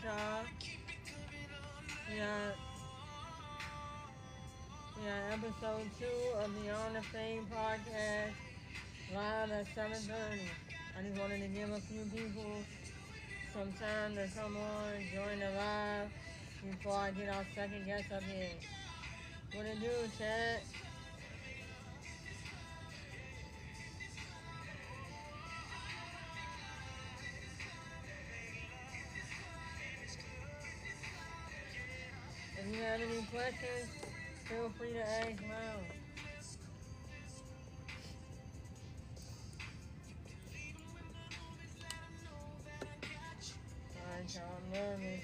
y'all. Yeah, yeah, episode 2 of the On the Fame podcast, live at 7:30. I just wanted to give a few people some time to come on, join the live before I get our second guest up here. What it do, Chad? If you have any questions, feel free to ask now. Alright, y'all, I'm nervous.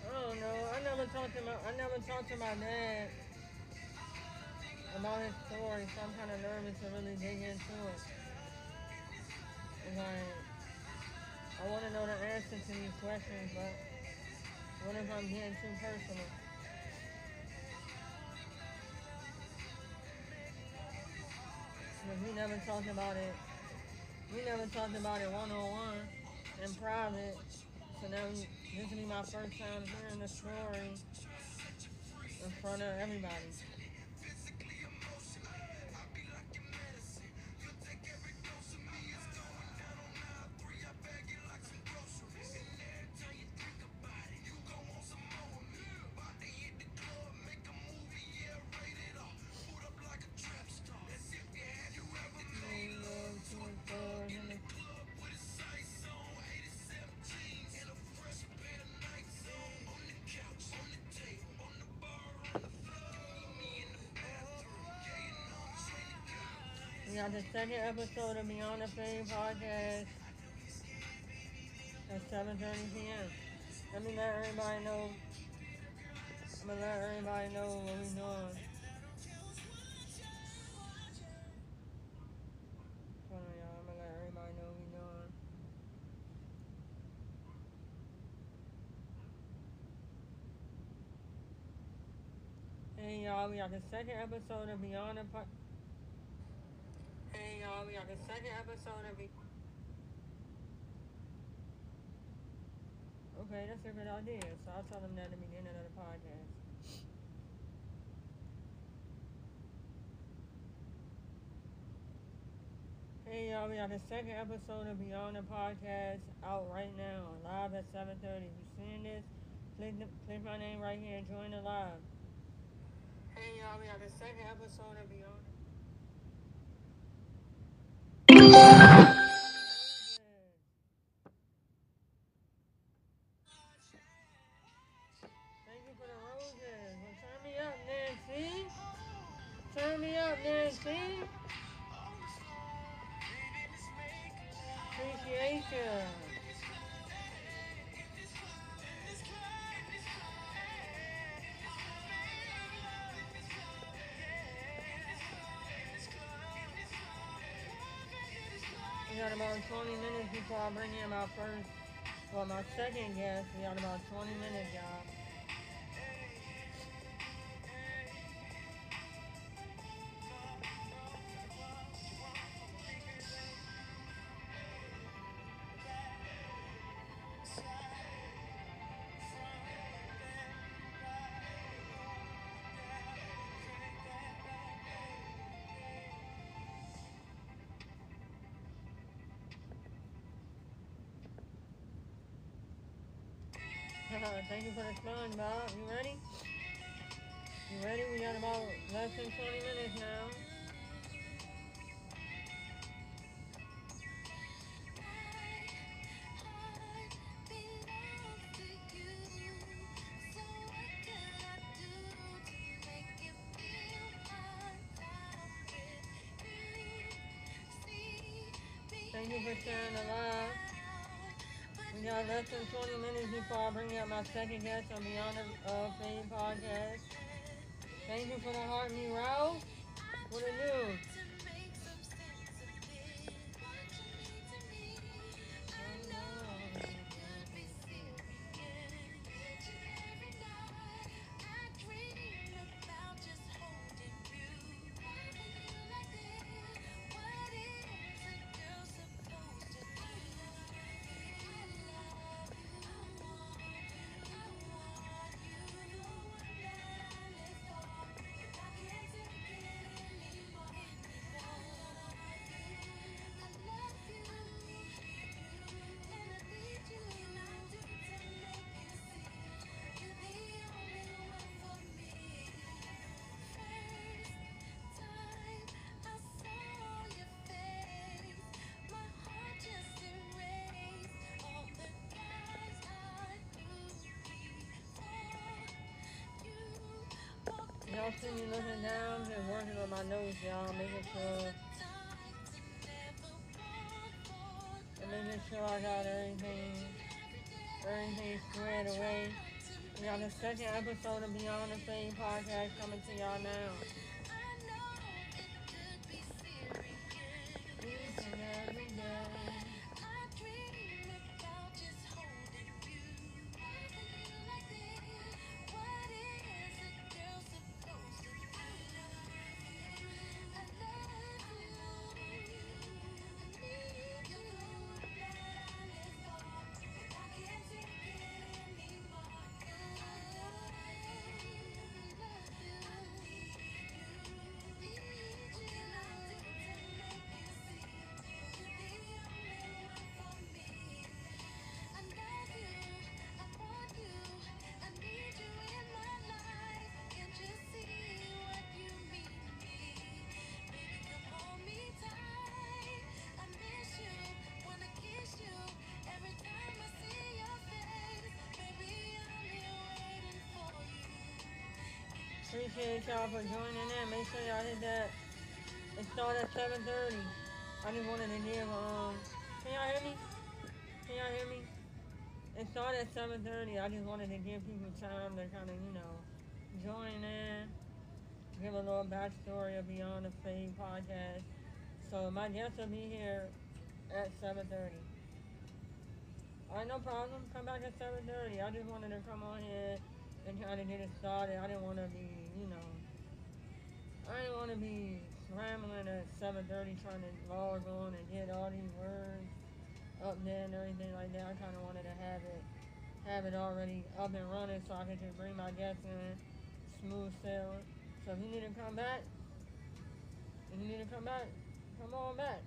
I don't know. I never talked to my dad about his story, so I'm kind of nervous to really dig into it. It's like I want to know the answer to these questions, but what if I'm getting too personal? Because we never talked about it. We never talked about it one on one in private. So now this will be my first time hearing the story in front of everybody. We got the second episode of Beyond the Fame podcast at 7:30 p.m. Let me let everybody know. I'm gonna let everybody know what we're doing. Hold on, y'all. I'm gonna let everybody know what we're doing. Hey y'all, we got the second episode of Beyond the Hey y'all, we got the second episode of Okay, that's a good idea. So I'll tell them that at the beginning of the podcast. Hey y'all, we got the second episode of Beyond the Podcast out right now, live at 7:30. If you're seeing this, click my name right here and join the live. Hey y'all, we got the second episode of Beyond. Thank you for the roses. Well, turn me up, Nancy. Turn me up, Nancy. Appreciate you. We got about 20 minutes before I bring in my second guest. We got about 20 minutes, y'all. Thank you for the sponge, Bob. You ready? You ready? We got about less than 20 minutes now. Thank you for sharing the live. We got less than 20 minutes before I bring up my second guest on Beyond the Fame podcast. Thank you for the heart me row. What it do? Y'all see me looking down, just working on my nose, y'all, making sure I got everything squared away. We got the second episode of Beyond the Fame podcast coming to y'all now. Each and every day. Appreciate y'all for joining in. Make sure y'all hit that. It started at 7:30. I just wanted to give can y'all hear me? Can y'all hear me? It started at 7:30. I just wanted to give people time to kind of, join in, give a little backstory of Beyond the Fame podcast. So my guest will be here at 7:30. Alright, no problem. Come back at 7:30. I just wanted to come on here and try to get it started. I didn't want to be, scrambling at 7:30 trying to log on and get all these words up there and everything like that. I kind of wanted to have it already up and running so I could just bring my guests in, smooth sailing. So if you need to come back, come on back.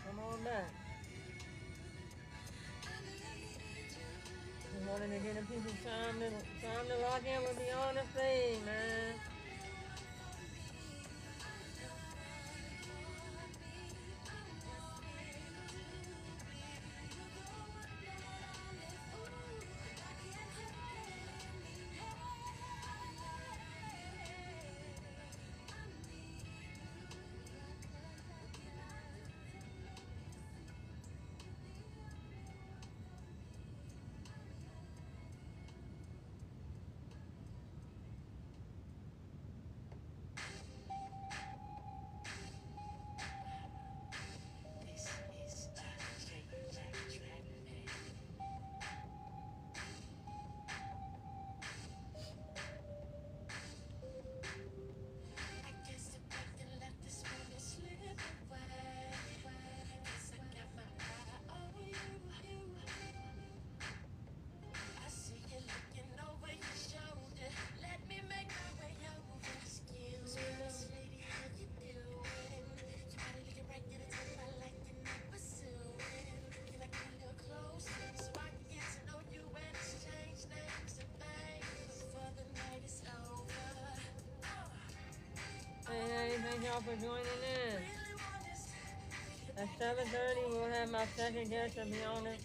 Come on back. Just wanted to give the people time to lock in with Beyond the Fame, man. Hey, thank y'all for joining in. At 7:30, we'll have my second guest of Beyond the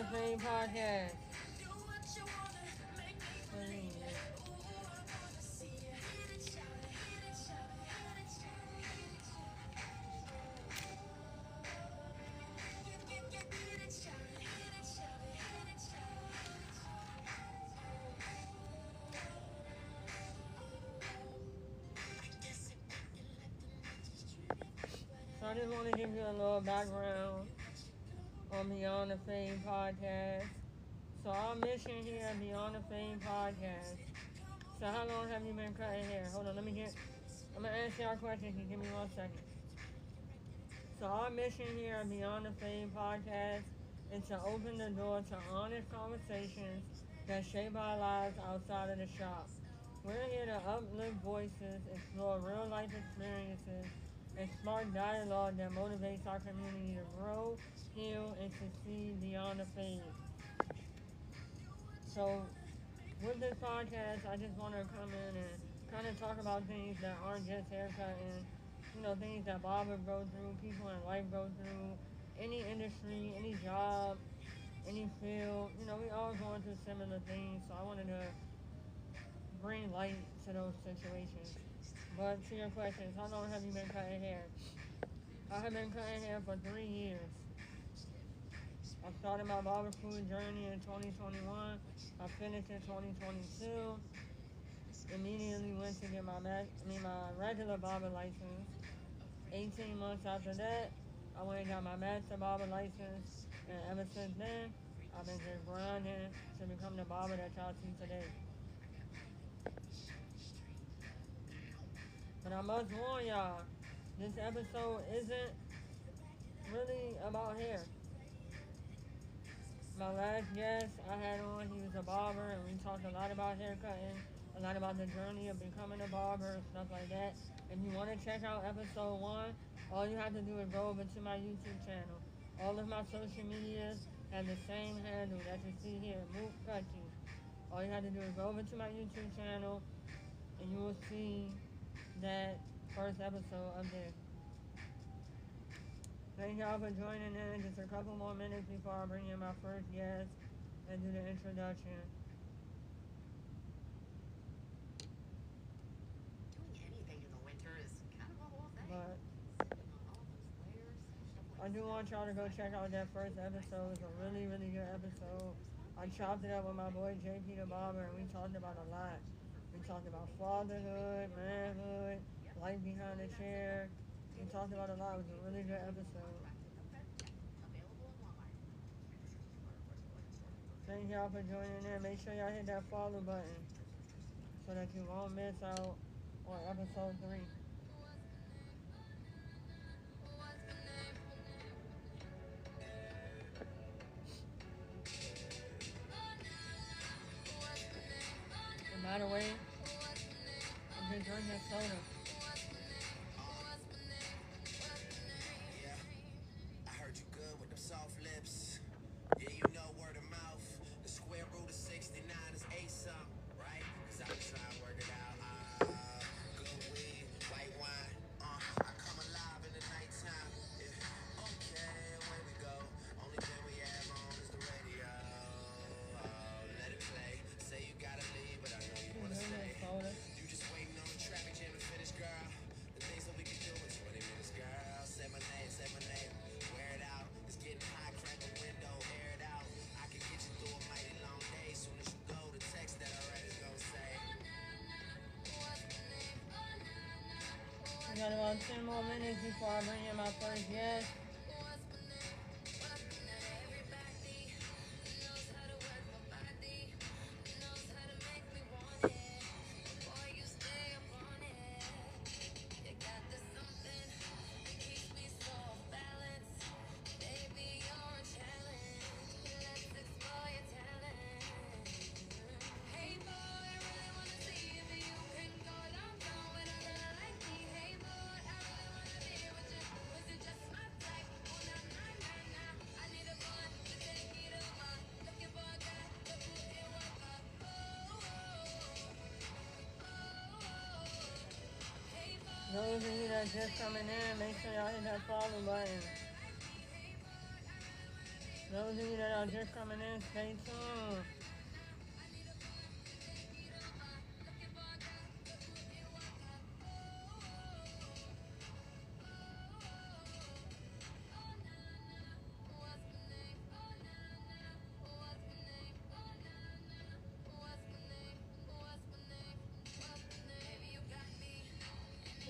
Fame podcast. I just want to give you a little background on Beyond the Fame podcast. So our mission here at Beyond the Fame podcast. So how long have you been cutting hair? Hold on, I'm gonna answer your question. Can you give me 1 second? So our mission here at Beyond the Fame podcast is to open the door to honest conversations that shape our lives outside of the shop. We're here to uplift voices, explore real life experiences, and spark dialogue that motivates our community to grow, heal, and succeed beyond the fame. So with this podcast, I just want to come in and kind of talk about things that aren't just haircutting, things that barbers go through, people in life go through, any industry, any job, any field. We all going through similar things, so I wanted to bring light to those situations. But to your questions, how long have you been cutting hair? I have been cutting hair for 3 years. I started my barber school journey in 2021. I finished in 2022. Immediately went to get my regular barber license. 18 months after that, I went and got my master barber license, and ever since then, I've been just grinding to become the barber that y'all see today. But I must warn y'all, this episode isn't really about hair. My last guest I had on, he was a barber, and we talked a lot about haircutting, a lot about the journey of becoming a barber and stuff like that. If you want to check out episode 1, all you have to do is go over to my YouTube channel. All of my social medias have the same handle that you see here, Mook Cutchy. All you have to do is go over to my YouTube channel, and you will see that first episode of this. Thank y'all for joining in. Just a couple more minutes before I bring in my first guest and do the introduction. Doing anything in the winter is kind of a whole thing. But All those layers, stuff I like do want y'all to go check out that first episode. It's a really, really good episode. I chopped it up with my boy JP the Barber, and we talked about a lot. We talked about fatherhood, manhood, life behind the chair. We talked about a lot. It was a really good episode. available in Walmart. Thank y'all for joining in. Make sure y'all hit that follow button so that you won't miss out on episode 3. And by the way, I've been drinking soda. Yeah, I heard you good with them soft lips. Yeah, you know word of mouth. The square root of 69 is 8 something, right? Cause I was trying to work it out. Good weed, white wine. I come alive in the nighttime. Yeah, okay, away we go. Only thing we have on is the radio. Let it play. Say you gotta leave, but I know you wanna stay. Soda. You just waiting on the traffic jam to finish, girl. The things that we can do in 20 minutes, girl. Say my name. Wear it out. It's getting hot, crack the window, air it out. I can get you through a mighty long day. Soon as you go, the text that I write is gonna say. We got about 10 more minutes before I bring in my first guest. Those of you that just coming in, make sure y'all hit that follow button. Those of you that are just coming in, stay tuned.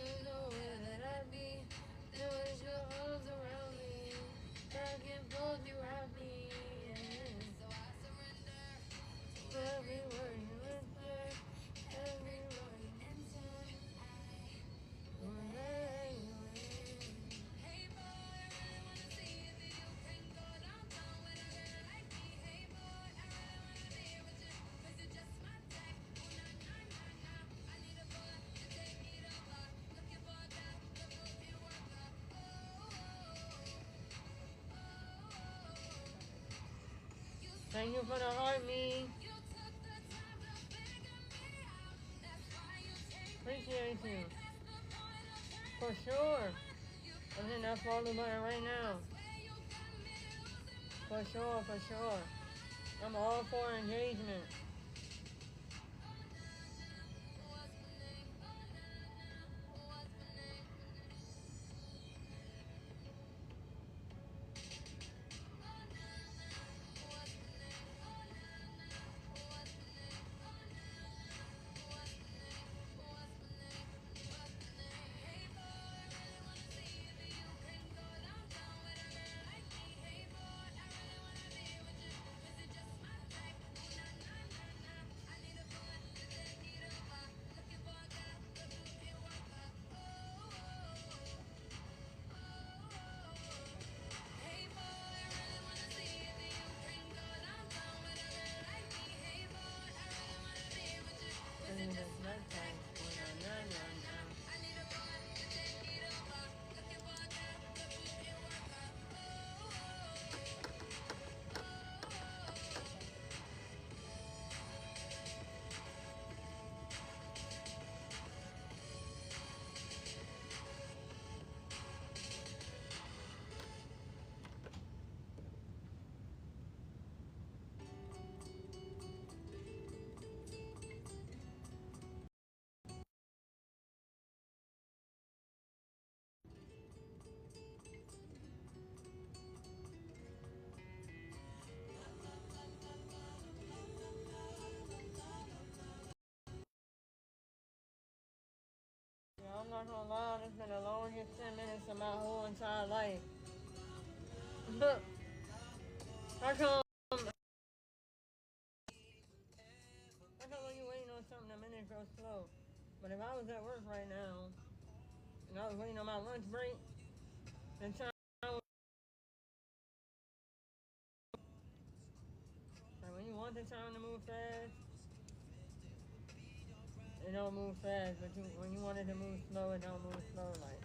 You know where that I be, doing your Thank you for the heart, me. Appreciate you. For sure. I'm hitting that follow button right now. For sure, for sure. I'm all for engagement. Yeah, I'm not gonna lie, it's been the longest 10 minutes of my whole entire life. How come, how come when you waiting on something, the minutes go slow? But if I was at work right now, and I was waiting on my lunch break, the time, like when you want the time to move fast, it don't move fast. But when you want it to move slow, it don't move slow. Like,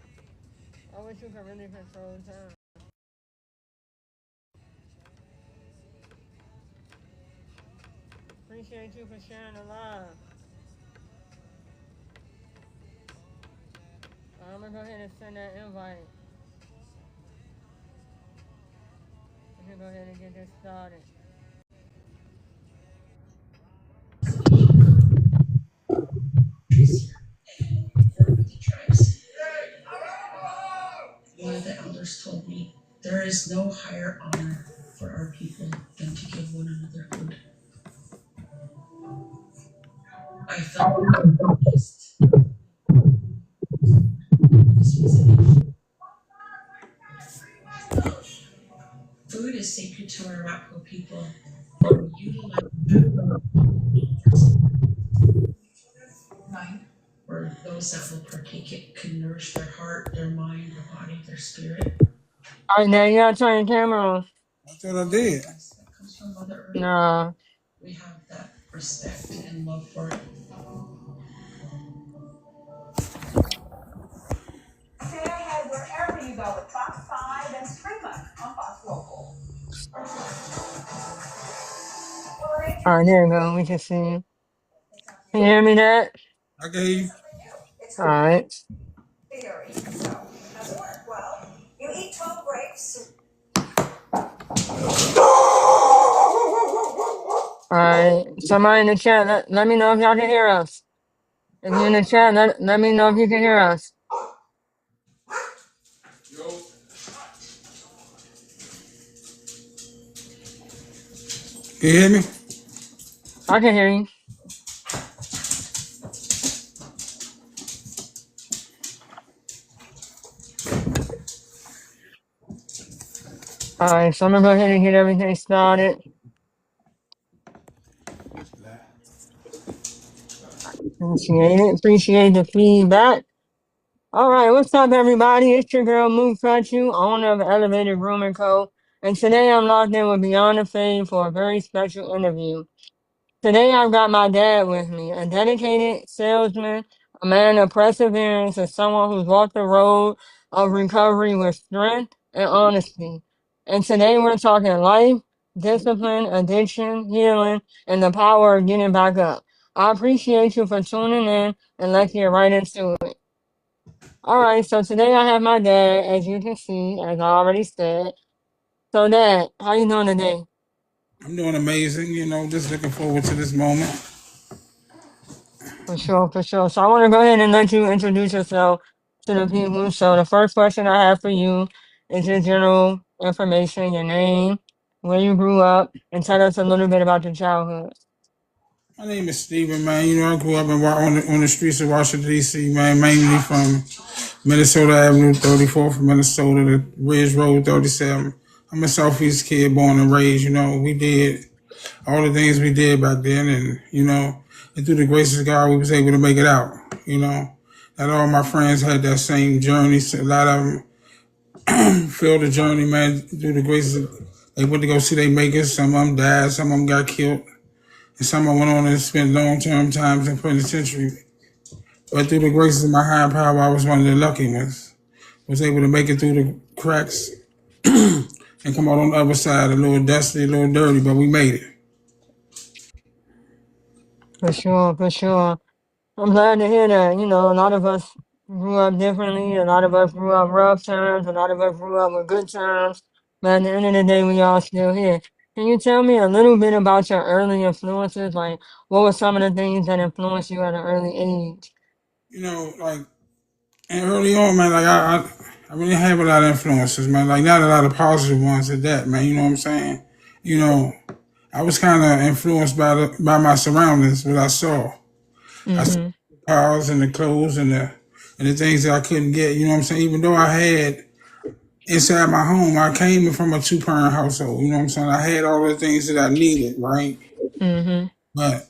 I wish you could really control time. Appreciate you for sharing the live. I'm gonna go ahead and send that invite. We can go ahead and get this started. One of the elders told me, there is no higher honor for our people than to give one another food. I felt blessed. Food is sacred to our Arapaho people. We utilize right, where those that will partake it can nourish their heart, their mind, their body, their spirit. All right, now you gotta turn your camera on. That's what I did. That comes from Mother Earth. Nah. We have that respect and love for it. Stay ahead wherever you go with Fox 5 and stream us on Fox Local. All right, there you go. We can see you. Can you hear me, Dad? I can hear you. All right. Theory. So, how's it work? Well, you eat 12 grapes. All right. Somebody in the chat, let me know if y'all can hear us. If you're in the chat, let me know if you can hear us. Can you hear me? I can hear you. All right, so I'm gonna go ahead and get everything started. Appreciate it. Appreciate the feedback. All right, what's up, everybody? It's your girl, Moon You, owner of Elevated Grooming Co. And today I'm logged in with Beyond the Fame for a very special interview. Today I've got my dad with me, a dedicated salesman, a man of perseverance, and someone who's walked the road of recovery with strength and honesty. And today we're talking life, discipline, addiction, healing, and the power of getting back up. I appreciate you for tuning in and let's get right into it. All right, so today I have my dad, as you can see, as I already said. So, Dad, how you doing today? I'm doing amazing, just looking forward to this moment. For sure, for sure. So I want to go ahead and let you introduce yourself to the people. So the first question I have for you is your general information, your name, where you grew up, and tell us a little bit about your childhood. My name is Steven, man. I grew up on the streets of Washington, D.C., man, mainly from Minnesota Avenue 34 from Minnesota to Ridge Road 37. I'm a Southeast kid, born and raised. We did all the things we did back then, and through the grace of God, we was able to make it out. Not all my friends had that same journey. So a lot of them filled the journey, man, through the grace of, they went to go see their makers. Some of them died, some of them got killed, and some of them went on and spent long-term times in penitentiary. But through the grace of my higher power, I was one of the lucky ones. Was able to make it through the cracks and come out on the other side, a little dusty, a little dirty, but we made it. For sure, for sure. I'm glad to hear that. You know, a lot of us grew up differently. A lot of us grew up rough times. A lot of us grew up with good times. But at the end of the day, we all still here. Can you tell me a little bit about your early influences? Like, what were some of the things that influenced you at an early age? Like, and early on, man, like I really have a lot of influences, man. Like not a lot of positive ones at that, man. You know what I'm saying? You know, I was kind of influenced by my surroundings, what I saw. I saw Mm-hmm. the cars and the clothes and the things that I couldn't get. You know what I'm saying? Even though I had inside my home, I came from a two-parent household. You know what I'm saying? I had all the things that I needed, right? Mm-hmm. But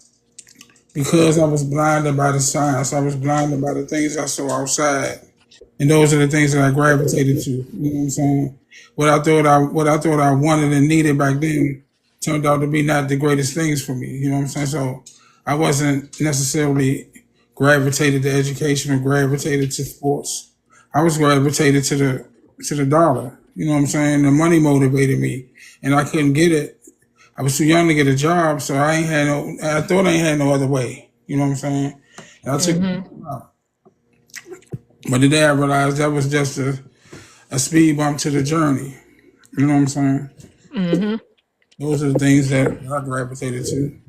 because I was blinded by the signs, I was blinded by the things I saw outside. And those are the things that I gravitated to. You know what I'm saying? What I thought I wanted and needed back then turned out to be not the greatest things for me. You know what I'm saying? So I wasn't necessarily gravitated to education or gravitated to sports. I was gravitated to the dollar. You know what I'm saying? The money motivated me, and I couldn't get it. I was too young to get a job, so I ain't had no. I thought I ain't had no other way. You know what I'm saying? And I took. Mm-hmm. But today I realized that was just a speed bump to the journey. You know what I'm saying? Mm-hmm. Those are the things that I gravitated to.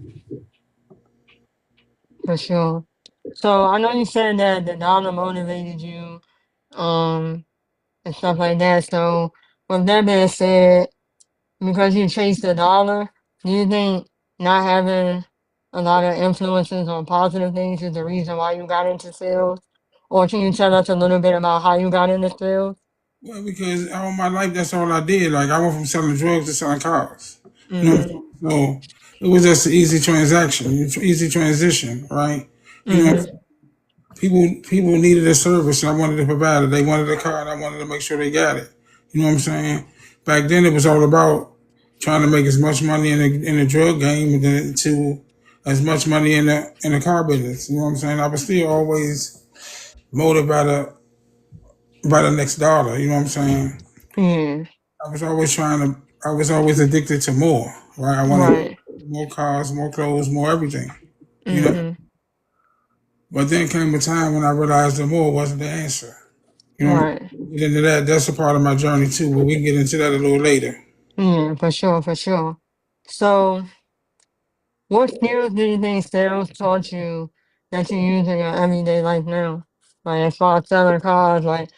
For sure. So I know you said that the dollar motivated you, um, and stuff like that. So with that being said, because you chase the dollar, do you think not having a lot of influences on positive things is the reason why you got into sales? Or can you tell us a little bit about how you got into sales? Well, because all my life, that's all I did. Like, I went from selling drugs to selling cars. You know what I'm Mhm. saying? So it was just an easy transaction, easy transition, right? You know, Mhm. people needed a service, and I wanted to provide it. They wanted a car, and I wanted to make sure they got it. You know what I'm saying? Back then, it was all about trying to make as much money in the drug game to as much money in the car business. You know what I'm saying? I was still always motivated by the next dollar. You know what I'm saying? Yeah. I was always trying to. I was always addicted to more. Right? I wanted Right. more cars, more clothes, more everything. You know. Mhm. But then came a time when I realized the more wasn't the answer. You know, Right. get into that. That's a part of my journey too, but we can get into that a little later. Yeah, for sure, for sure. So what skills do you think sales taught you that you use in your everyday life now? Like as far as selling cars, like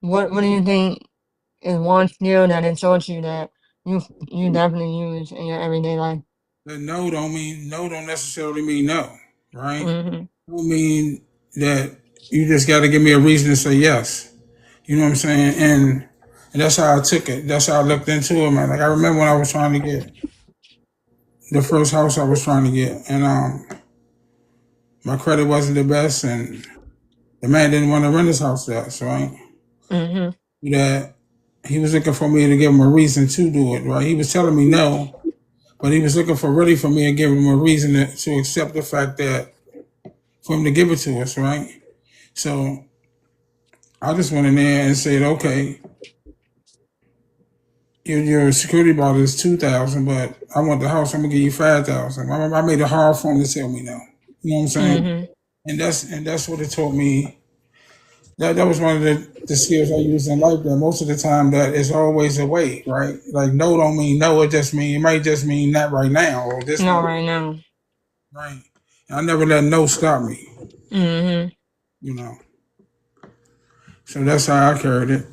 what do you think is one skill that it taught you that you definitely use in your everyday life? The no don't necessarily mean no, right? Mhm. Don't mean that you just got to give me a reason to say yes. You know what I'm saying? And that's how I took it. That's how I looked into it, man. Like I remember when I was trying to get the first house I was trying to get, and my credit wasn't the best, and the man didn't want to rent his house to us, right? Mhm. That he was looking for me to give him a reason to do it, right? He was telling me no, but he was looking for really for me to give him a reason to accept the fact that for him to give it to us, right? So I just went in there and said, okay, your security deposit is 2,000, but I want the house. I'm gonna give you 5,000. I made it hard for him to tell me no. You know what I'm saying? Mhm. And that's what it taught me. That was one of the skills I use in life. That most of the time, that is always a way, right? Like no don't mean no. It might just mean not right now or this Not moment, right now. right? And I never let no stop me. Mhm. You know. So that's how I carried it.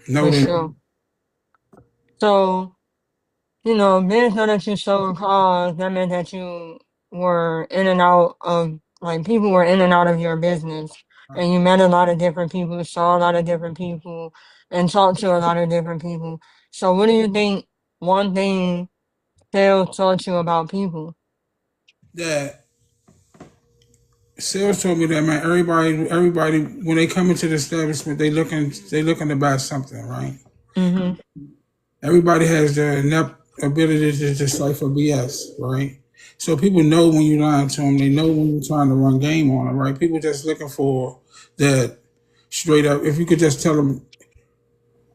No, For then sure. So, being so that you sold cars, that meant that you were in and out of, like, people were in and out of your business, and you met a lot of different people, saw a lot of different people, and talked to a lot of different people. So, what do you think one thing sales taught you about people? that sales told me that, man. Everybody, when they come into the establishment, they looking to buy something, right? Mhm. Everybody has the inept ability to decipher BS, right? So people know when you're lying to them. They know when you're trying to run game on them, right? People just looking for that straight up. If you could just tell them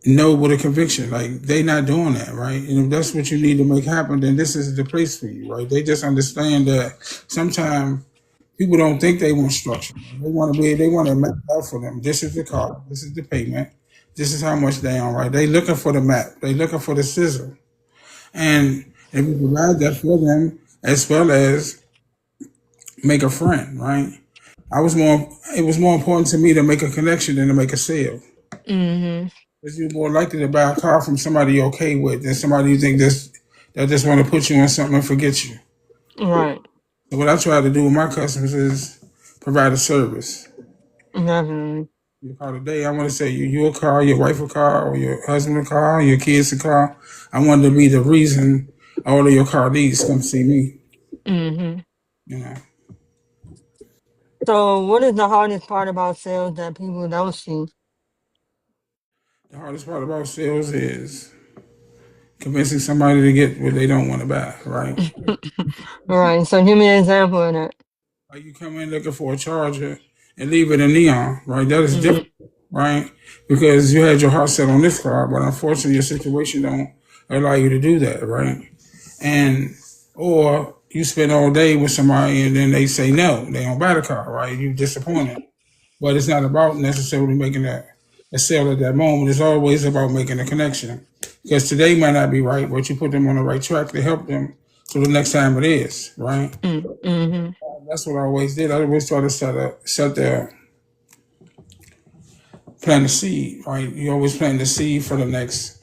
no with a conviction, like they not doing that, right? And if that's what you need to make happen, then this is the place for you, right? They just understand that sometimes people don't think they want structure. They want to map out for them. This is the car. This is the payment. This is how much they on, right? They looking for the map. They looking for the sizzle. And if you provide that for them, as well as make a friend, right? It was more important to me to make a connection than to make a sale. Mhm. Because you're more likely to buy a car from somebody you're okay with than somebody you think that just want to put you in something and forget you. Right. So what I try to do with my customers is provide a service. Definitely. Your car today, I want to say you a car, your wife a car, or your husband a car, your kids a car. I want to be the reason all of your car needs come see me. Mhm. You know, So, what is the hardest part about sales that people don't see? the hardest part about sales is convincing somebody to get what they don't want to buy. Right? Right. So, give me an example of that. Like you come in looking for a charger and leave it in neon. Right? That is Mhm. different. Right? Because you had your heart set on this car, but unfortunately your situation don't allow you to do that. Right? And or you spend all day with somebody and then they say no, they don't buy the car, right? You disappointed. But it's not about necessarily making a sale at that moment. It's always about making a connection. Because today might not be right, but you put them on the right track to help them so the next time it is, right? Mhm. That's what I always did. I always try to plant the seed, right? You always plant the seed for the next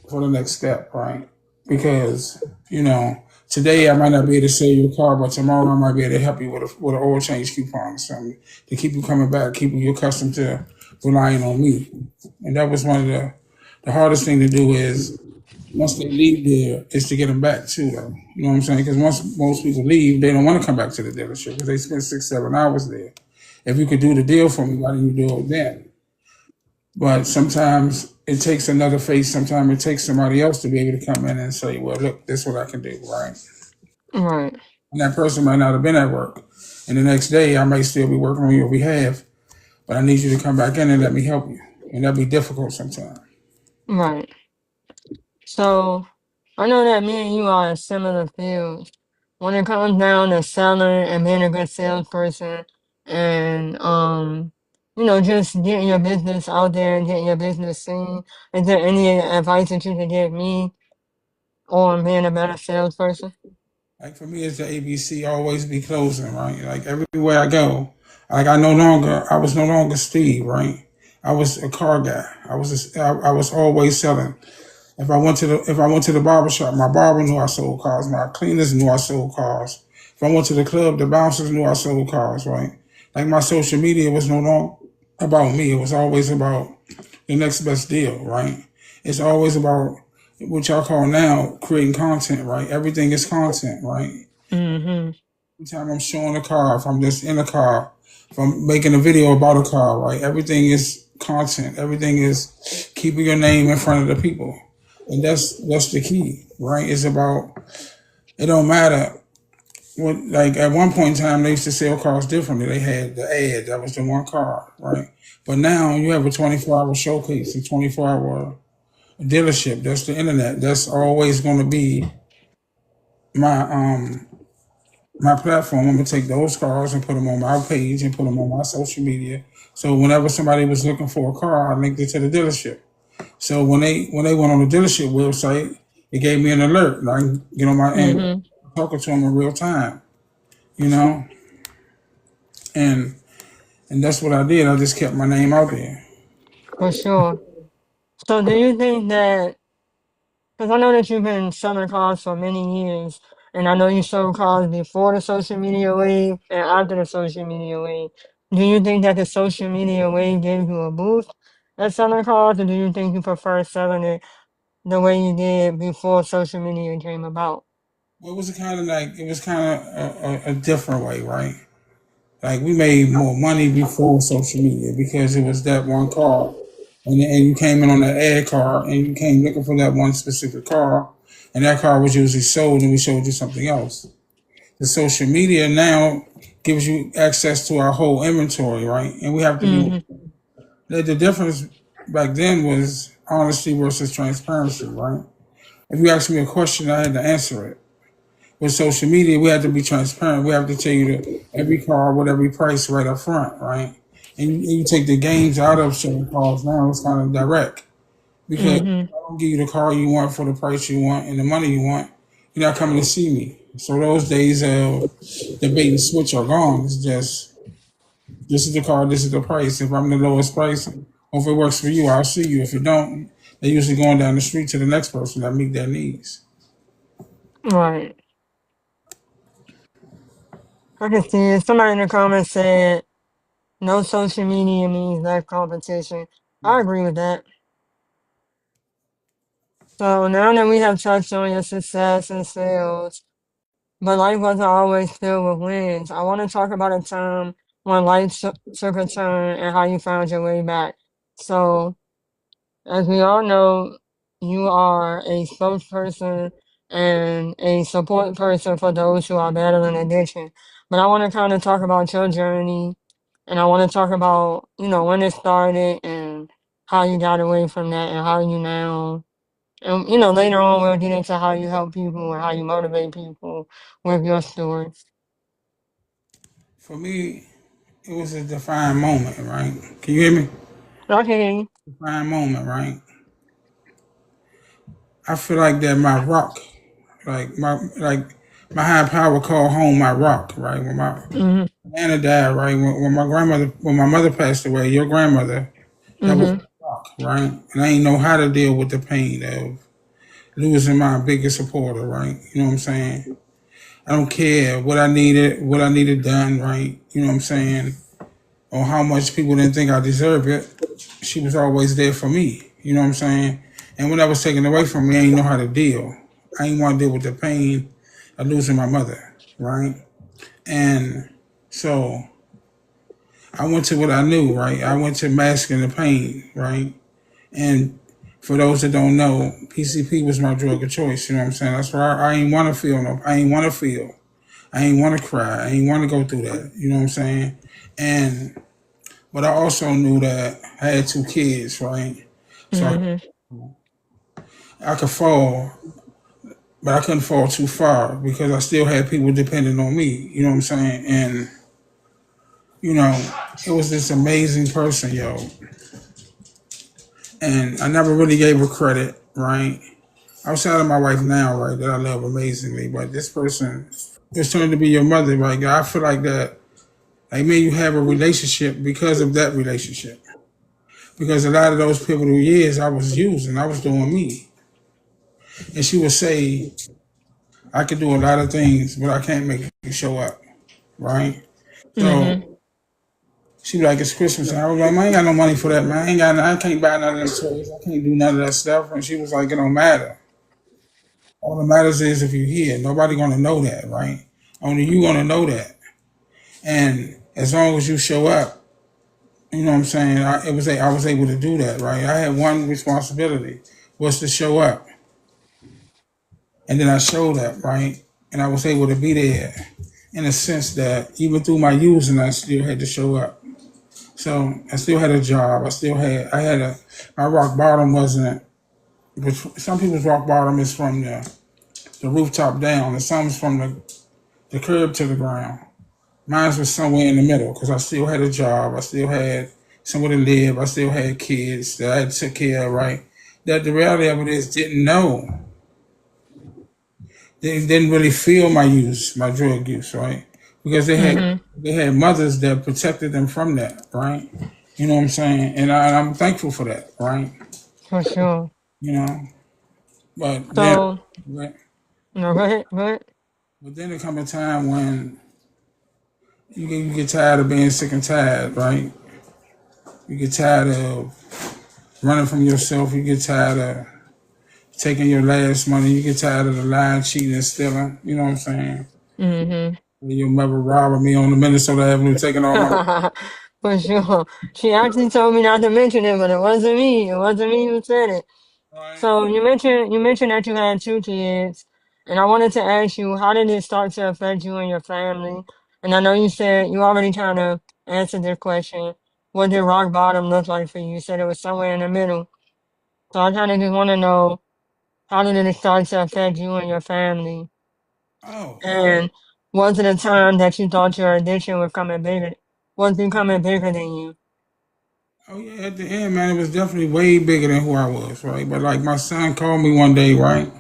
step, right? Because today I might not be able to sell you a car, but tomorrow I might be able to help you with an oil change coupon or something to keep you coming back, keep you accustomed to relying on me. And that was one of the hardest thing to do is once they leave there is to get them back too, though. You know what I'm saying? Because once most people leave, they don't want to come back to the dealership because they spend 6, 7 hours there. If you could do the deal for me, why didn't you do it then? But sometimes it takes another face. Sometimes it takes somebody else to be able to come in and say, well, look, this is what I can do, right? Right. And that person might not have been at work. And the next day, I might still be working on your behalf, but I need you to come back in and let me help you. And that'd be difficult sometimes. Right. So, I know that me and you are in similar fields. When it comes down to selling and being a good salesperson and just getting your business out there and getting your business seen, is there any advice that you could give me on being a better salesperson? Like for me, it's the ABC always be closing, right? Like everywhere I go, I was no longer Steve, right? I was a car guy. I was always selling. If I went to the barber shop, my barber knew I sold cars. My cleaners knew I sold cars. If I went to the club, the bouncers knew I sold cars, right? Like my social media was no longer about me. It was always about the next best deal, right? It's always about what y'all call now creating content, right? Everything is content, right? Mm-hmm. Every time I'm showing a car, if I'm just in a car, if I'm making a video about a car, right? Everything is content. Everything is keeping your name in front of the people. And that's the key, right? It's about it don't matter what like at one point in time they used to sell cars differently. They had the ad, that was the one car, right? But now you have a 24-hour showcase, a 24-hour dealership. That's the internet. That's always going to be my my platform. I'm gonna take those cars and put them on my page and put them on my social media. So whenever somebody was looking for a car, I linked it to the dealership. So when they went on the dealership website, it gave me an alert. And I can get on my and Mm-hmm. talking to them in real time. You know, and that's what I did. I just kept my name out there. For sure. So do you think that, because I know that you've been selling cars for many years, and I know you sold cars before the social media wave and after the social media wave. Do you think that the social media wave gave you a boost at selling cars, or do you think you prefer selling it the way you did before social media came about? Well, it was kind of a different way, right? Like we made more money before social media because it was that one car, and you came in on that ad car, and you came looking for that one specific car, and that car was usually sold, and we showed you something else. The social media now gives you access to our whole inventory, right? And we have to be. Mm-hmm. The difference back then was honesty versus transparency, right? If you asked me a question, I had to answer it. With social media, we have to be transparent. We have to tell you that every car with every price right up front, right? And you take the games out of certain cars now, it's kind of direct because Mm-hmm. I don't give you the car you want for the price you want and the money you want. You're not coming to see me. So those days of the bait and switch are gone. It's just this is the car, this is the price. If I'm the lowest price, or if it works for you, I'll see you. If it don't, they're usually going down the street to the next person that meet their needs. Right. I can see it. Somebody in the comments said, no social media means less competition. I agree with that. So now that we have touched on your success and sales, but life wasn't always filled with wins, I want to talk about a time when life took a turn and how you found your way back. So, as we all know, you are a spokesperson and a support person for those who are battling addiction. But I want to kind of talk about your journey, and I want to talk about, when it started and how you got away from that and how you now, and later on we'll get into how you help people and how you motivate people with your story. For me, it was a defined moment, right? Can you hear me? Okay. Defined moment, right? I feel like that my rock, like my high power called home my rock, right? When my Mhm. Nana died, right? When my mother passed away, your grandmother, that was Mhm. my rock, right? And I ain't know how to deal with the pain of losing my biggest supporter, right? You know what I'm saying? I don't care what I needed done, right? You know what I'm saying? Or how much people didn't think I deserved it. She was always there for me. You know what I'm saying? And when that was taken away from me, I didn't know how to deal. I didn't want to deal with the pain of losing my mother, right? And so I went to what I knew, right? I went to masking the pain, right? And for those that don't know, PCP was my drug of choice. You know what I'm saying? That's why I ain't want to feel no. I ain't want to feel. I ain't want to cry. I ain't want to go through that. You know what I'm saying? And but I also knew that I had two kids, right? So Mhm. I could fall, but I couldn't fall too far because I still had people depending on me. You know what I'm saying? And you know, it was this amazing person, yo. And I never really gave her credit, right? Outside of my wife now, right, that I love amazingly, but this person is turned to be your mother, right? I feel like that, like me, you have a relationship because of that relationship. Because a lot of those pivotal years I was using, I was doing me. And she would say, I could do a lot of things, but I can't make you show up, right? Mhm. So she be like, it's Christmas. And I was like, man, I ain't got no money for that, man. I can't buy none of them toys. I can't do none of that stuff. And she was like, it don't matter. All that matters is if you're here. Nobody gonna know that, right? Only you gonna know that. And as long as you show up, you know what I'm saying? I was able to do that, right? I had one responsibility was to show up. And then I showed up, right? And I was able to be there in a sense that even through my using, I still had to show up. So I still had a job. I had my rock bottom wasn't which some people's rock bottom is from the rooftop down, and some is from the curb to the ground. Mine was somewhere in the middle because I still had a job, I still had somewhere to live, I still had kids that I had to take care of, right? That the reality of it is didn't know. They didn't really feel my use, my drug use, right? Because Mhm. they had mothers that protected them from that, right? You know what I'm saying? And I'm thankful for that, right? For sure. You know, but then, So but no, go ahead. Go ahead. then there come a time when you get tired of being sick and tired, right? You get tired of running from yourself. You get tired of taking your last money. You get tired of the lying, cheating, and stealing. You know what I'm saying? Mhm. Your mother robbing me on the Minnesota Avenue, taking all my. For sure. She actually told me not to mention it, but it wasn't me. It wasn't me who said it. Right. So you mentioned that you had two kids, and I wanted to ask you, how did it start to affect you and your family? And I know you said you already kind of answered this question. What did rock bottom look like for you? You said it was somewhere in the middle. So I kind of just want to know, how did it start to affect you and your family? Oh, And was it a time that you thought your addiction was becoming bigger than you? oh yeah. At the end, man, it was definitely way bigger than who I was, right? But like my son called me one day, right,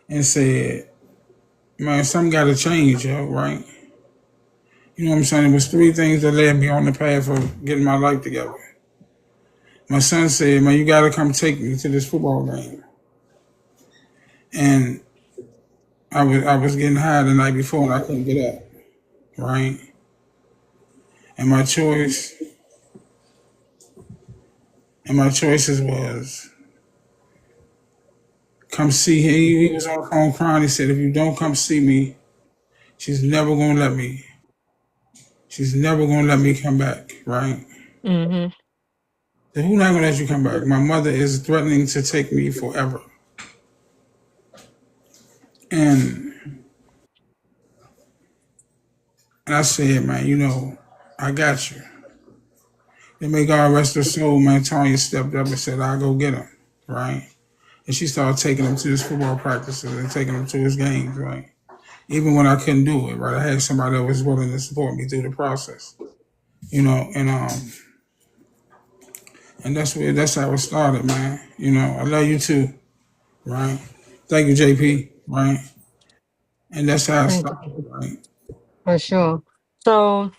and said, "Man, something got to change, yo, right?" You know what I'm saying? It was three things that led me on the path of getting my life together. My son said, "Man, you got to come take me to this football game." And I was getting high the night before and I couldn't get up, right? And my choices was come see him. He was on the phone crying. He said, "If you don't come see me, she's never gonna let me. She's never gonna let me come back, right?" Mm-hmm. So who not gonna let you come back? My mother is threatening to take me forever. And I said, "Man, I got you." Then may God rest her soul, man. Tanya stepped up and said, "I'll go get him," right? And she started taking him to his football practices and taking him to his games, right? Even when I couldn't do it, right? I had somebody that was willing to support me through the process, and that's how it started, man. I love you too, right? Thank you, JP, right? And that's how it Thank started, you. right? For sure. So,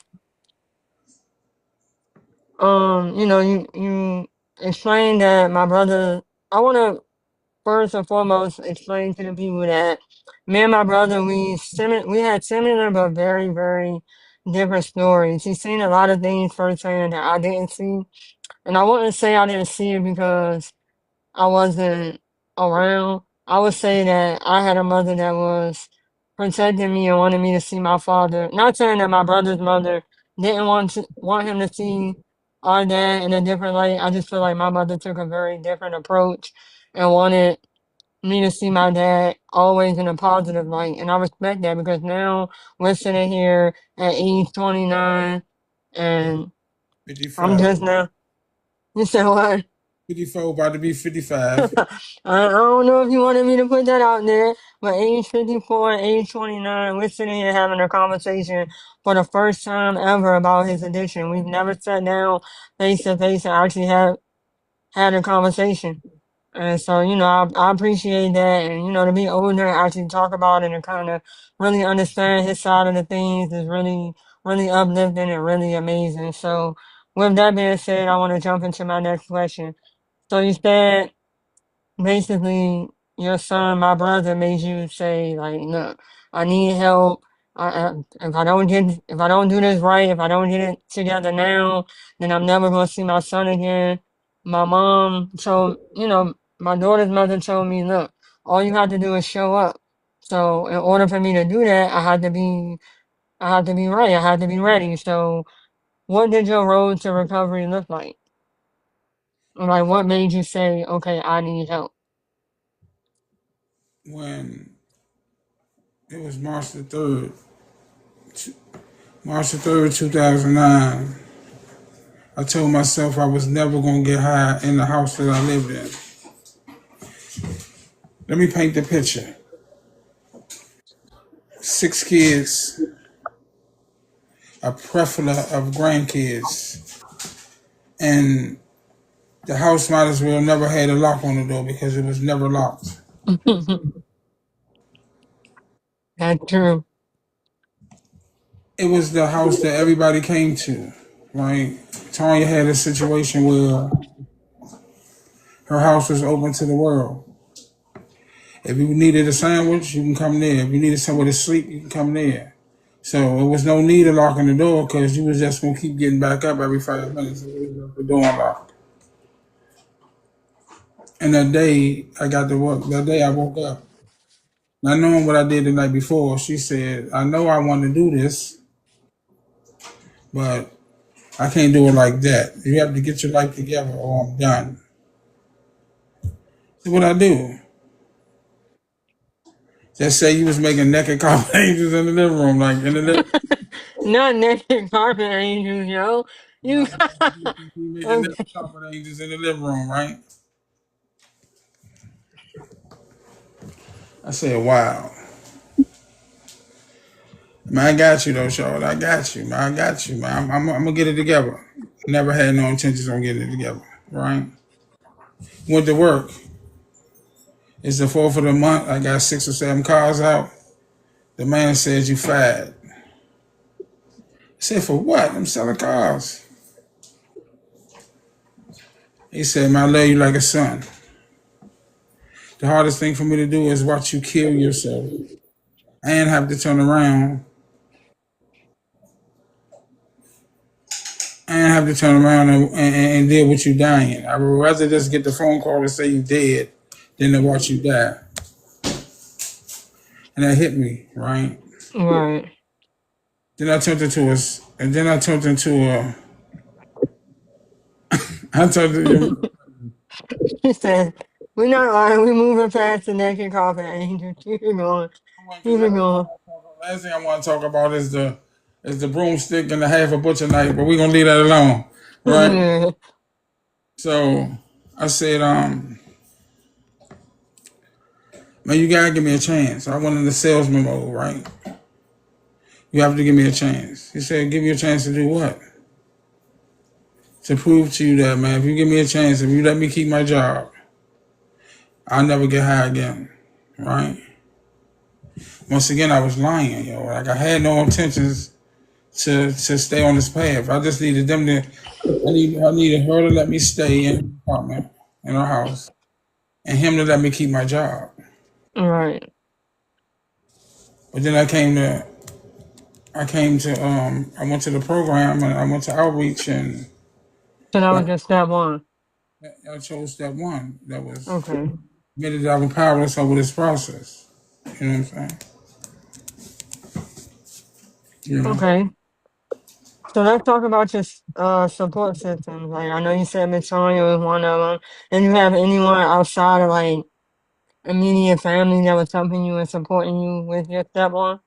you explained that my brother. I want to first and foremost explain to the people that me and my brother, we had similar but very, very different stories. He's seen a lot of things firsthand that I didn't see, and I wouldn't say I didn't see it because I wasn't around. I would say that I had a mother that was protecting me and wanted me to see my father. Not saying that my brother's mother didn't want him to see our dad in a different light. I just feel like my mother took a very different approach and wanted me to see my dad always in a positive light. And I respect that because now we're sitting here at age 29 and I'm 55, just now. You said what? 54, about to be 55. I don't know if you wanted me to put that out there, but age 54 and age 29, we're sitting here having a conversation for the first time ever about his addiction. We've never sat down face to face and actually had a conversation. And so, I appreciate that. And, to be older and actually talk about it and kind of really understand his side of the things is really, really uplifting and really amazing. So, with that being said, I want to jump into my next question. So, you said basically your son, my brother, made you say like, look, I need help. If I don't do this right, if I don't get it together now, then I'm never gonna see my son again. My mom told, my daughter's mother told me, look, all you have to do is show up. So in order for me to do that, I had to be right. I had to be ready. So what did your road to recovery look like? Like, what made you say, okay, I need help? When it was March the 3rd, 2009, I told myself I was never going to get high in the house that I lived in. Let me paint the picture. 6 kids, a plethora of grandkids, and the house might as well never had a lock on the door because it was never locked. That's true. It was the house that everybody came to. Right? Tanya had a situation where her house was open to the world. If you needed a sandwich, you can come there. If you needed somewhere to sleep, you can come there. So it was no need of locking the door because you was just gonna keep getting back up every 5 minutes and leave the door unlocked. And that day I got to work. That day I woke up, not knowing what I did the night before. She said, "I know I want to do this, but I can't do it like that. You have to get your life together, or I'm done." So what I do? Just say you was making naked carpet angels in the living room, like in the living. Not naked carpet angels, yo. You You making naked okay? carpet angels in the living room, right? I said, "Wow, man, I got you though, Charlotte. I got you, man. I got you, man. I'm gonna get it together." Never had no intentions on getting it together, right? Went to work. It's the 4th of the month. I got 6 or 7 cars out. The man says you fired. I said, "For what? I'm selling cars." He said, "Man, I love you like a son. The hardest thing for me to do is watch you kill yourself and have to turn around and deal with you dying. I would rather just get the phone call to say you dead than to watch you die." And that hit me, right? Right. Then I turned into us, and then I turned into a. I turned to, She said, "We're not lying. We're moving past the naked carpet angel. Keep it going. Keep it going." last thing I want to talk about is the broomstick and the half a butcher knife, but we're gonna leave that alone, right? Yeah. So I said, man, you gotta give me a chance. I went in the salesman mode, right? You have to give me a chance. He said, "Give me a chance to do what?" To prove to you that, man, if you give me a chance, if you let me keep my job, I'll never get high again, right? Once again, I was lying, yo. Like I had no intentions to stay on this path. I just needed them to. I needed her to let me stay in the apartment in her house, and him to let me keep my job. Right. But then I went to the program and I went to outreach and So that was like just step one. I chose step one. That was Okay. admitted that I was powerless over this process. You know what I'm saying? You know. Okay. So let's talk about your support systems. Like I know you said Victoria was one of them. And you have anyone outside of like immediate family that was helping you and supporting you with your step one?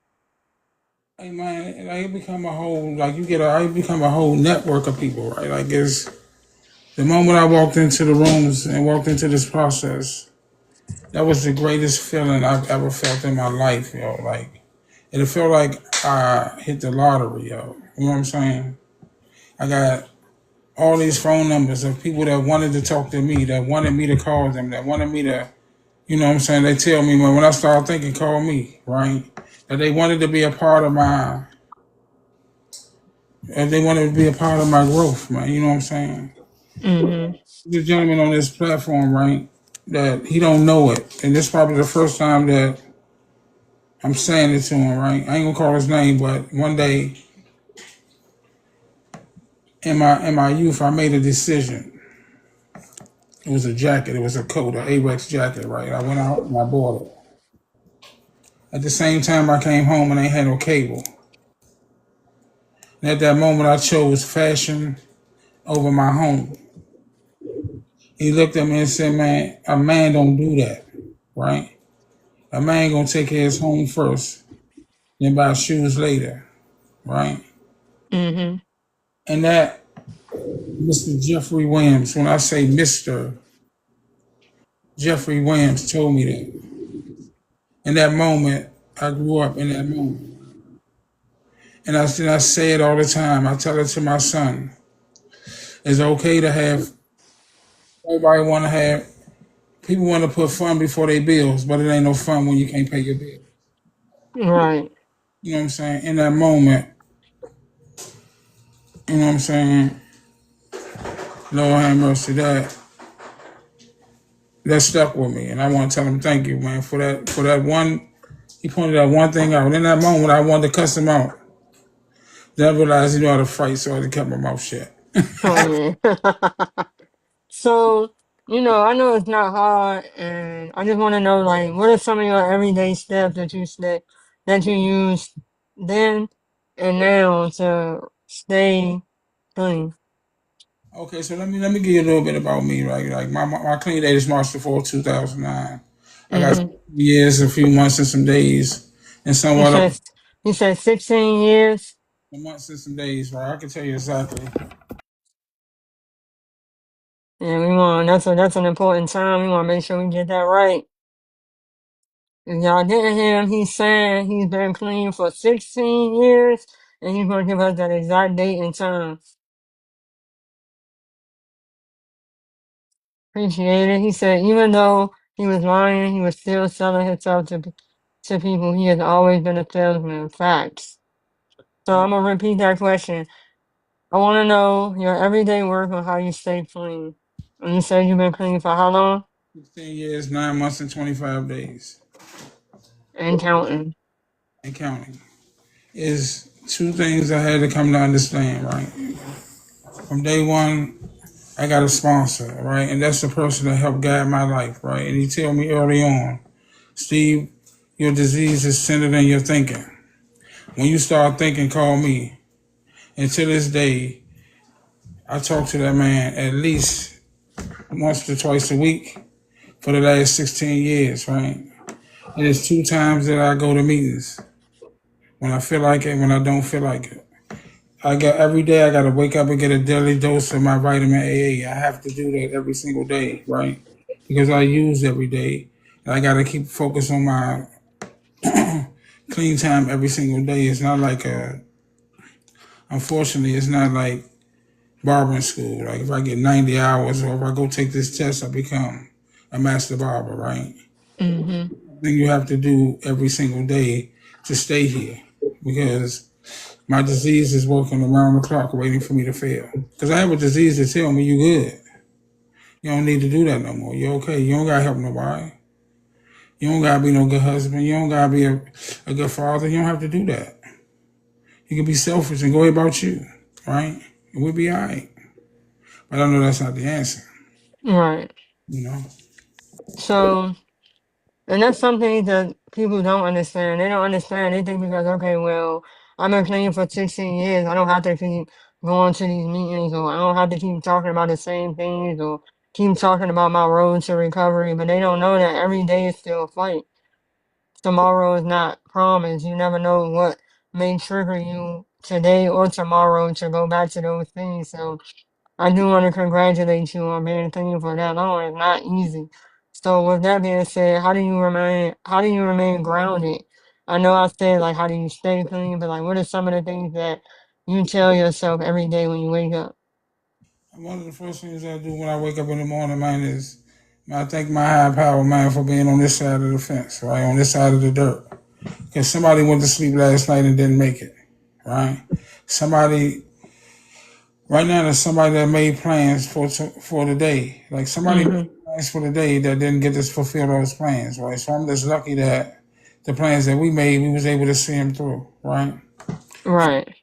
Hey man, like it become a whole like I become a whole network of people, right? Like it's the moment I walked into the rooms and walked into this process, that was the greatest feeling I've ever felt in my life, yo. Like it felt like I hit the lottery, yo. You know what I'm saying? I got all these phone numbers of people that wanted to talk to me, that wanted me to call them, that wanted me to, you know what I'm saying? They tell me when I start thinking, call me, right? That they wanted to be a part of they wanted to be a part of my growth, man. You know what I'm saying? Mm-hmm. This gentleman on this platform, right? That he don't know it, and this is probably the first time that I'm saying it to him, right? I ain't gonna call his name, but one day in my youth, I made a decision. It was a jacket. It was a coat, an Arex jacket, right? I went out and I bought it. At the same time, I came home and I ain't had no cable. And at that moment, I chose fashion over my home. He looked at me and said, "Man, a man don't do that, right? A man gonna take care of his home first, then buy shoes later, right?" Mm-hmm. And that Mr. Jeffrey Williams, when I say Mr. Jeffrey Williams told me that. In that moment, I grew up in that moment. And I say it all the time. I tell it to my son. It's okay to have, everybody want to have, people want to put fun before they bills, but it ain't no fun when you can't pay your bill. Right. You know what I'm saying? In that moment, you know what I'm saying? Lord have mercy, that stuck with me. And I want to tell him thank you, man, for that one. He pointed that one thing out. In that moment, I wanted to cuss him out. Then I realized he knew how to fight, so I kept my mouth shut. Oh yeah. So, I know it's not hard, and I just want to know, like, what are some of your everyday steps that you use then and now to stay clean? Okay, so let me give you a little bit about me, right? Like my clean date is March the 4th, 2009. I got Mm-hmm. years, a few months, and some days, and You somewhat of said you said 16 years. months and some days, right? I can tell you exactly. Yeah, we want that's an important time. We want to make sure we get that right. If y'all didn't hear him, he's saying he's been clean for 16 years, and he's gonna give us that exact date and time. Appreciate it. He said even though he was lying, he was still selling himself to people. He has always been a salesman. Facts. So Yeah, I'm gonna repeat that question. I want to know your everyday work on how you stay clean. And you said you've been clean for how long? 16 years, 9 months, and 25 days, And counting. and counting. Is two things I had to come to understand, right? From day one, I got a sponsor, right? And that's the person that helped guide my life, right? And he told me early on, Steve, your disease is centered in your thinking. When you start thinking, call me. And to this day, I talk to that man at least once to twice a week for the last 16 years, right? And it's two times that I go to meetings when I feel like it, when I don't feel like it. I got every day I gotta wake up and get a daily dose of my vitamin AA. I have to do that every single day, right? Because I use every day. And I gotta keep focus on my clean time every single day. It's not like unfortunately, it's not like barbering school. Like if I get 90 hours or if I go take this test, I become a master barber, right? Mm-hmm. Then you have to do every single day to stay here because my disease is working around the clock waiting for me to fail. Because I have a disease that tell me you good. You don't need to do that no more. You're okay. You don't gotta help nobody. You don't gotta be no good husband. You don't gotta be a good father. You don't have to do that. You can be selfish and go about you, right? And we'll be all right. But I know that's not the answer, Right. you know? So, and that's something that people don't understand. They don't understand. They think because, okay, well, I've been clean for 16 years. I don't have to keep going to these meetings or I don't have to keep talking about the same things or keep talking about my road to recovery. But they don't know that every day is still a fight. Tomorrow is not promised. You never know what may trigger you today or tomorrow to go back to those things. So I do want to congratulate you on being clean for that long. It's not easy. So with that being said, how do you remain grounded? I know I said like how do you stay clean, but like what are some of the things that you tell yourself every day when you wake up? One of the first things I do when I wake up in the morning, man, is I thank my higher power, man, for being on this side of the fence, right? On this side of the dirt. Because somebody went to sleep last night and didn't make it, right? Somebody right now there's somebody that made plans for the day. Like somebody made Mhm. plans for the day that didn't get to fulfill those plans, right? So I'm just lucky that the plans that we made, we was able to see them through, right? Right.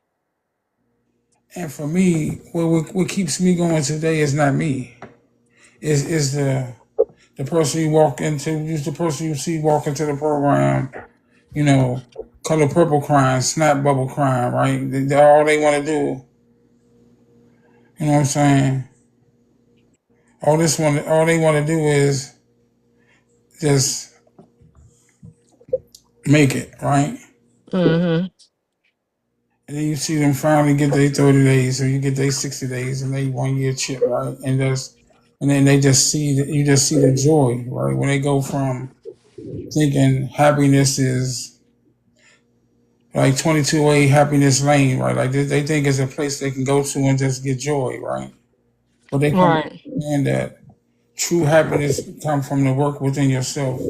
And for me, what keeps me going today is not me. Is the person you walk into, is the person you see walk into the program, you know, color purple crying, snap bubble crying, right? All they want to do, you know what I'm saying? All they want to do is just make it, right? Mhm. And then you see them finally get their 30 days or you get their 60 days and they 1 year chip, right? And then they just see you just see the joy, right? When they go from thinking happiness is like 22A happiness lane, right? Like they think it's a place they can go to and just get joy, right? But they come to Right. understand that true happiness comes from the work within yourself.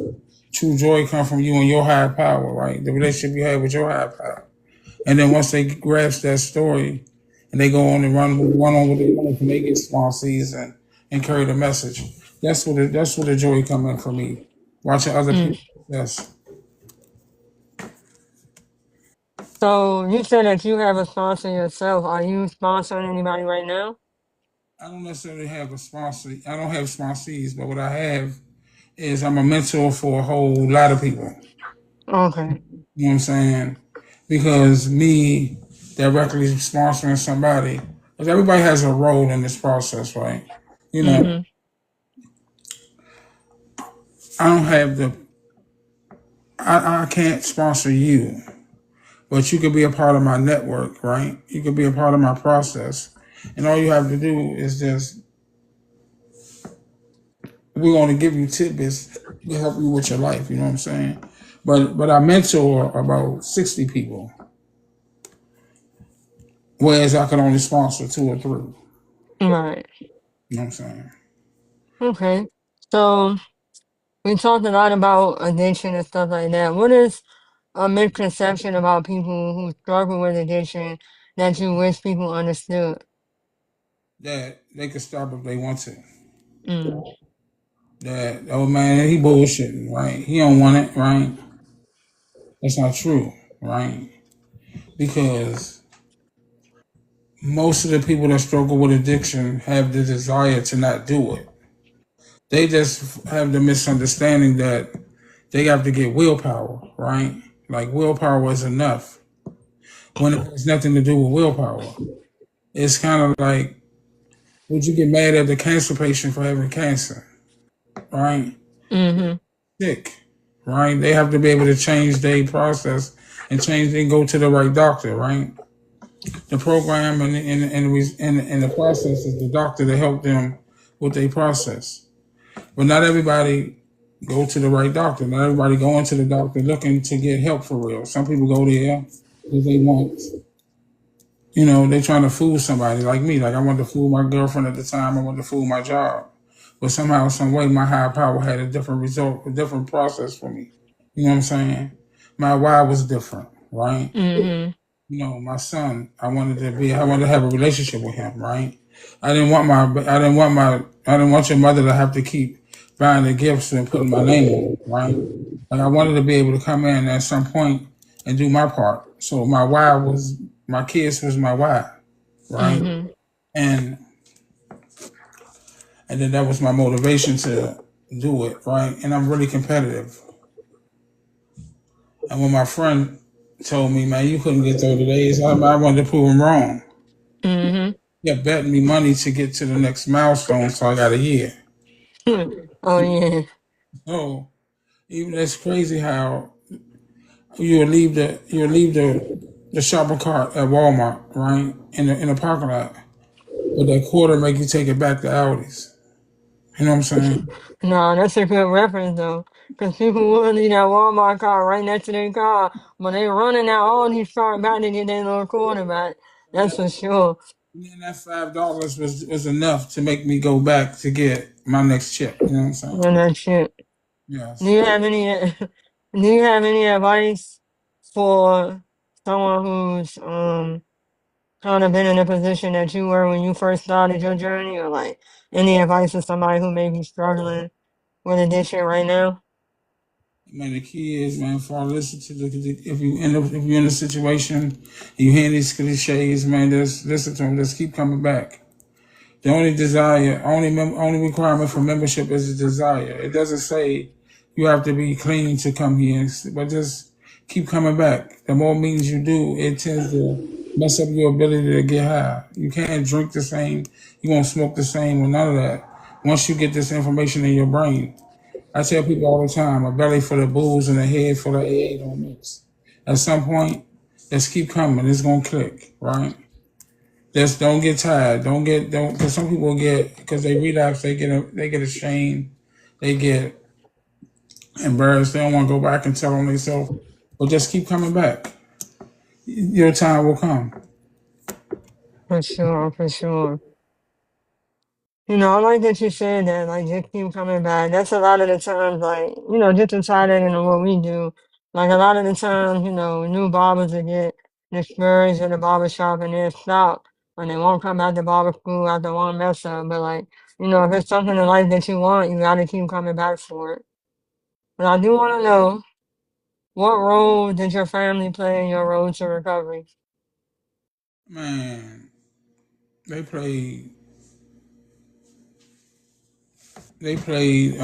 True joy comes from you and your higher power, right? The relationship you have with your higher power. And then once they grasp that story and they go on and run on with their life and they get sponsors and carry the message. That's where the joy come in for me. Watching other Mm. people success. So you said that you have a sponsor yourself. Are you sponsoring anybody right now? I don't necessarily have a sponsor. I don't have sponsees, but what I have is I'm a mentor for a whole lot of people. Okay. You know what I'm saying? Because me directly sponsoring somebody, because everybody has a role in this process, right? You know, Mm-hmm. I don't have the, I can't sponsor you, but you could be a part of my network, right? You could be a part of my process. And all you have to do is just, we're going to give you tidbits to help you with your life, you know what I'm saying? But I mentor about 60 people, whereas I can only sponsor two or three. Right. You know what I'm saying? Okay. So we talked a lot about addiction and stuff like that. What is a misconception about people who struggle with addiction that you wish people understood? That they could stop if they want to. Mm. That, oh man, he bullshitting, right? He don't want it, right? That's not true, right? Because most of the people that struggle with addiction have the desire to not do it. They just have the misunderstanding that they have to get willpower, right? Like willpower is enough when it has nothing to do with willpower. It's kind of like, would you get mad at the cancer patient for having cancer, right? Mm-hmm. Sick, right? They have to be able to change their process and change and go to the right doctor, right? The program and the process is the doctor to help them with their process. But not everybody go to the right doctor. Not everybody go into the doctor looking to get help for real. Some people go there because they want, they're trying to fool somebody like me. Like I wanted to fool my girlfriend at the time. I wanted to fool my job. But somehow, some way, my higher power had a different result, a different process for me. You know what I'm saying? My why was different, right? Mm-hmm. My son, I wanted to have a relationship with him, right? I didn't want your mother to have to keep buying the gifts and putting my name on it, right? Like I wanted to be able to come in at some point and do my part. So my kids was my why, right? Mm-hmm. And and then that was my motivation to do it, right? And I'm really competitive. And when my friend told me, man, you couldn't get 30 days, I wanted to prove him wrong. Mm-hmm. He kept betting me money to get to the next milestone, so I got a year. Oh yeah. So even that's crazy how you'll leave the shopping cart at Walmart, right, in the parking lot, but that quarter make you take it back to Aldi's. You know what I'm saying? No, that's a good reference though. Because people will leave that Walmart car right next to their car when they running out all these cars back to get their little quarterback. Yeah. That's for sure. And then that $5 was enough to make me go back to get my next chip. You know what I'm saying? And that shit. Do Yes. you have any do you have any advice for someone who's kind of been in a position that you were when you first started your journey, or like any advice for somebody who may be struggling with addiction right now? Man, the key is, man, for listen to if you're in a situation, you hear these cliches, man, just listen to them. Just keep coming back. The only desire, only requirement for membership is a desire. It doesn't say you have to be clean to come here, but just keep coming back. The more meetings you do, it tends to mess up your ability to get high. You can't drink the same, you won't smoke the same, or none of that. Once you get this information in your brain, I tell people all the time, a belly full of booze and a head full of AA don't mix. At some point, just keep coming. It's gonna click, right? Just don't get tired. Don't because some people get because they relapse. They get ashamed. They get embarrassed. They don't want to go back and tell on themselves. But just keep coming back. Your time will come. For sure, for sure. I like that you said that, like, just keep coming back. That's a lot of the times, like, just to tie that into what we do. Like, a lot of the times, new barbers will get discouraged at the barber shop and they'll stop and they won't come back to barber school after one mess up. But, like, if it's something in life that you want, you gotta keep coming back for it. But I do want to know, what role did your family play in your road to recovery? Man, they played. They played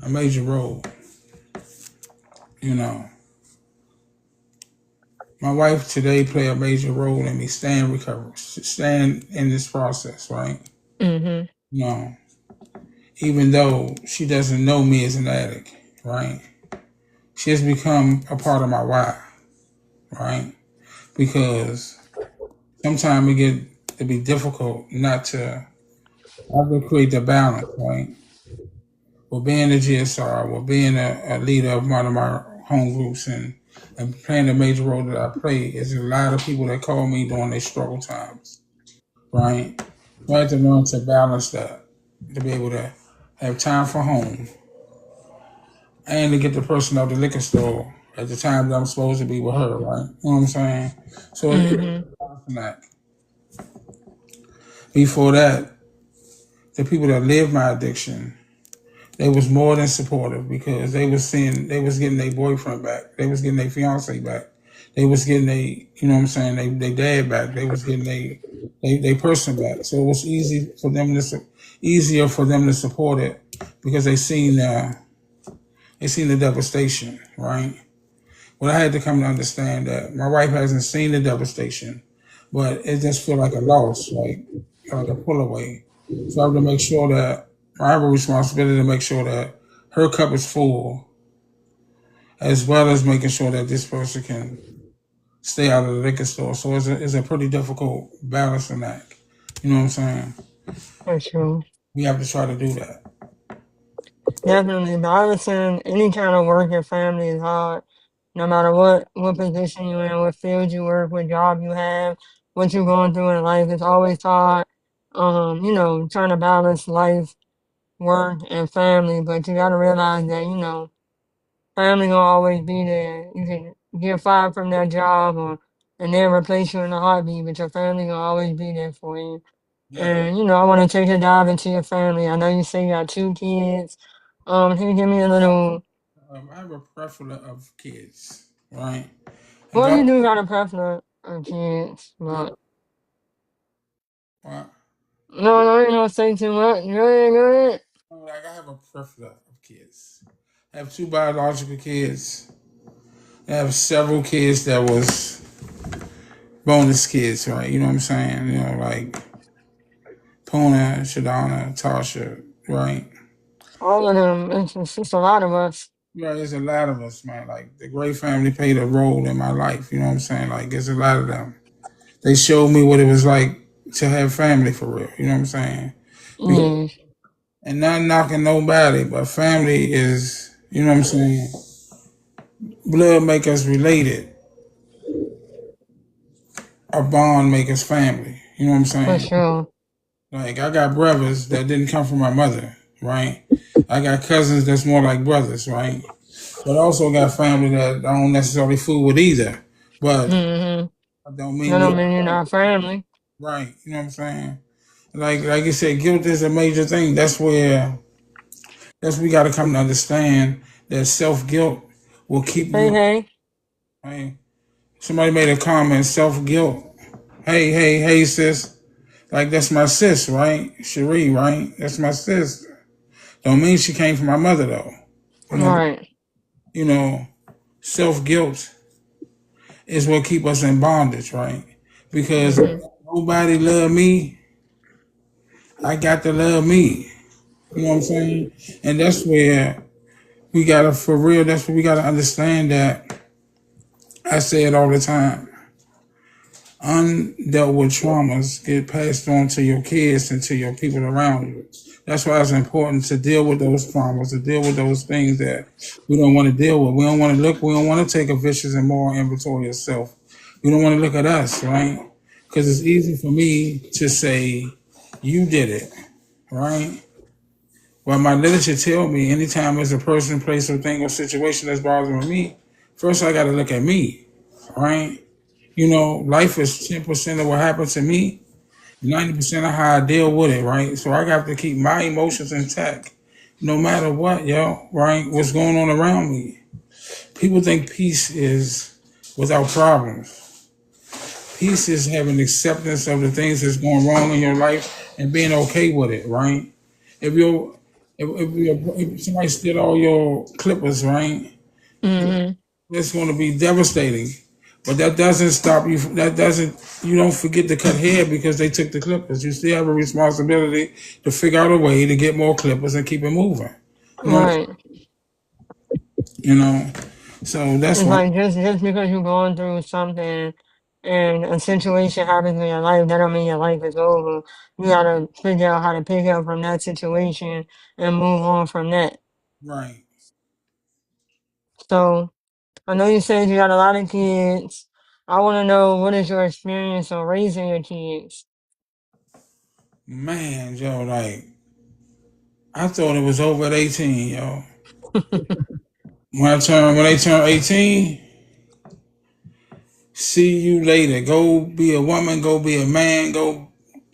a major role. You know, my wife today played a major role in me staying recovered, staying in this process, right? Mm-hmm. You know, even though she doesn't know me as an addict, right? She has become a part of my why, right? Because sometimes it get to be difficult not to have to create the balance, right? With being a GSR, with being a leader of one of my home groups and playing the major role that I play, is a lot of people that call me during their struggle times, right? So I had to learn to balance that, to be able to have time for home and to get the person out the liquor store at the time that I'm supposed to be with her, right? You know what I'm saying? So it's Mm-hmm. that. Before that, the people that lived my addiction, they was more than supportive because they was getting their boyfriend back, they was getting their fiance back, they was getting they dad back, they was getting they person back. So it was easier for them to support it because they seen the devastation, right? Well, I had to come to understand that my wife hasn't seen the devastation, but it just feel like a loss, like a pull away. So I have to make sure that I have a responsibility to make sure that her cup is full, as well as making sure that this person can stay out of the liquor store. So it's a pretty difficult balancing act. You know what I'm saying? For sure. We have to try to do that. Definitely. But I was saying any kind of work in family is hard. No matter what position you're in, what field you work, what job you have, what you're going through in life, it's always hard. Trying to balance life, work, and family. But you gotta realize that, family gonna always be there. You can get fired from that job or and they'll replace you in a heartbeat, but your family gonna always be there for you. Yeah. And I want to take a dive into your family. I know you say you got two kids. Can you give me a little? I have a preference of kids, right? If Well, I you do got a preference of kids, but well, no, no, you don't say too much. Go ahead, go ahead. like I have a preference of kids. I have two biological kids. I have several kids that was bonus kids, right? You know what I'm saying? Like Puna, Shadana, Tasha, right? All of them. It's a lot of us. Yeah, there's a lot of us, man. Like the Gray family played a role in my life. You know what I'm saying? Like there's a lot of them. They showed me what it was like to have family for real. You know what I'm saying? Because, Yeah, and not knocking nobody, but family is, you know what I'm saying? Blood make us related. A bond make us family. You know what I'm for saying? sure. Like I got brothers that didn't come from my mother, right? I got cousins that's more like brothers, right? But I also got family that I don't necessarily fool with either. But Mm-hmm. I don't mean That we don't mean you're not family. right. You know what I'm saying? Like you said, guilt is a major thing. That's we got to come to understand that self guilt will keep Hey, you. hey. Right? Somebody made a comment, self guilt. Hey, sis. Like that's my sis, right? Cherie, right? That's my sis. Don't mean she came from my mother though. You know, Right. you know, self guilt is what keep us in bondage, right? Because Mm-hmm. nobody love me, I got to love me. You know what I'm saying? And that's where we gotta, for real, that's where we gotta understand that. I say it all the time. undealt with traumas get passed on to your kids and to your people around you. That's why it's important to deal with those traumas, to deal with those things that we don't want to deal with. We don't want to take a vicious and moral inventory of self. We don't want to look at us, right? Because it's easy for me to say, you did it, right? Well, my literature tell me anytime there's a person, place, or thing or situation that's bothering me, first I got to look at me, right? Life is 10% of what happened to me, 90% of how I deal with it, right? So I got to keep my emotions intact no matter what, yo, right? What's going on around me. People think peace is without problems. Peace is having acceptance of the things that's going wrong in your life and being okay with it, right? If you're if somebody steal all your clippers, right? Mm-hmm. It's going to be devastating. But that doesn't stop you. You don't forget to cut hair because they took the clippers. You still have a responsibility to figure out a way to get more clippers and keep it moving. You know, Right. you know. So that's It's one. like just because you're going through something and a situation happens in your life, that don't mean your life is over. You gotta figure out how to pick up from that situation and move on from that. Right. So I know you said you got a lot of kids. I want to know, what is your experience on raising your kids? Man, yo, like, I thought it was over at 18, yo. When they turn 18, see you later. Go be a woman, go be a man,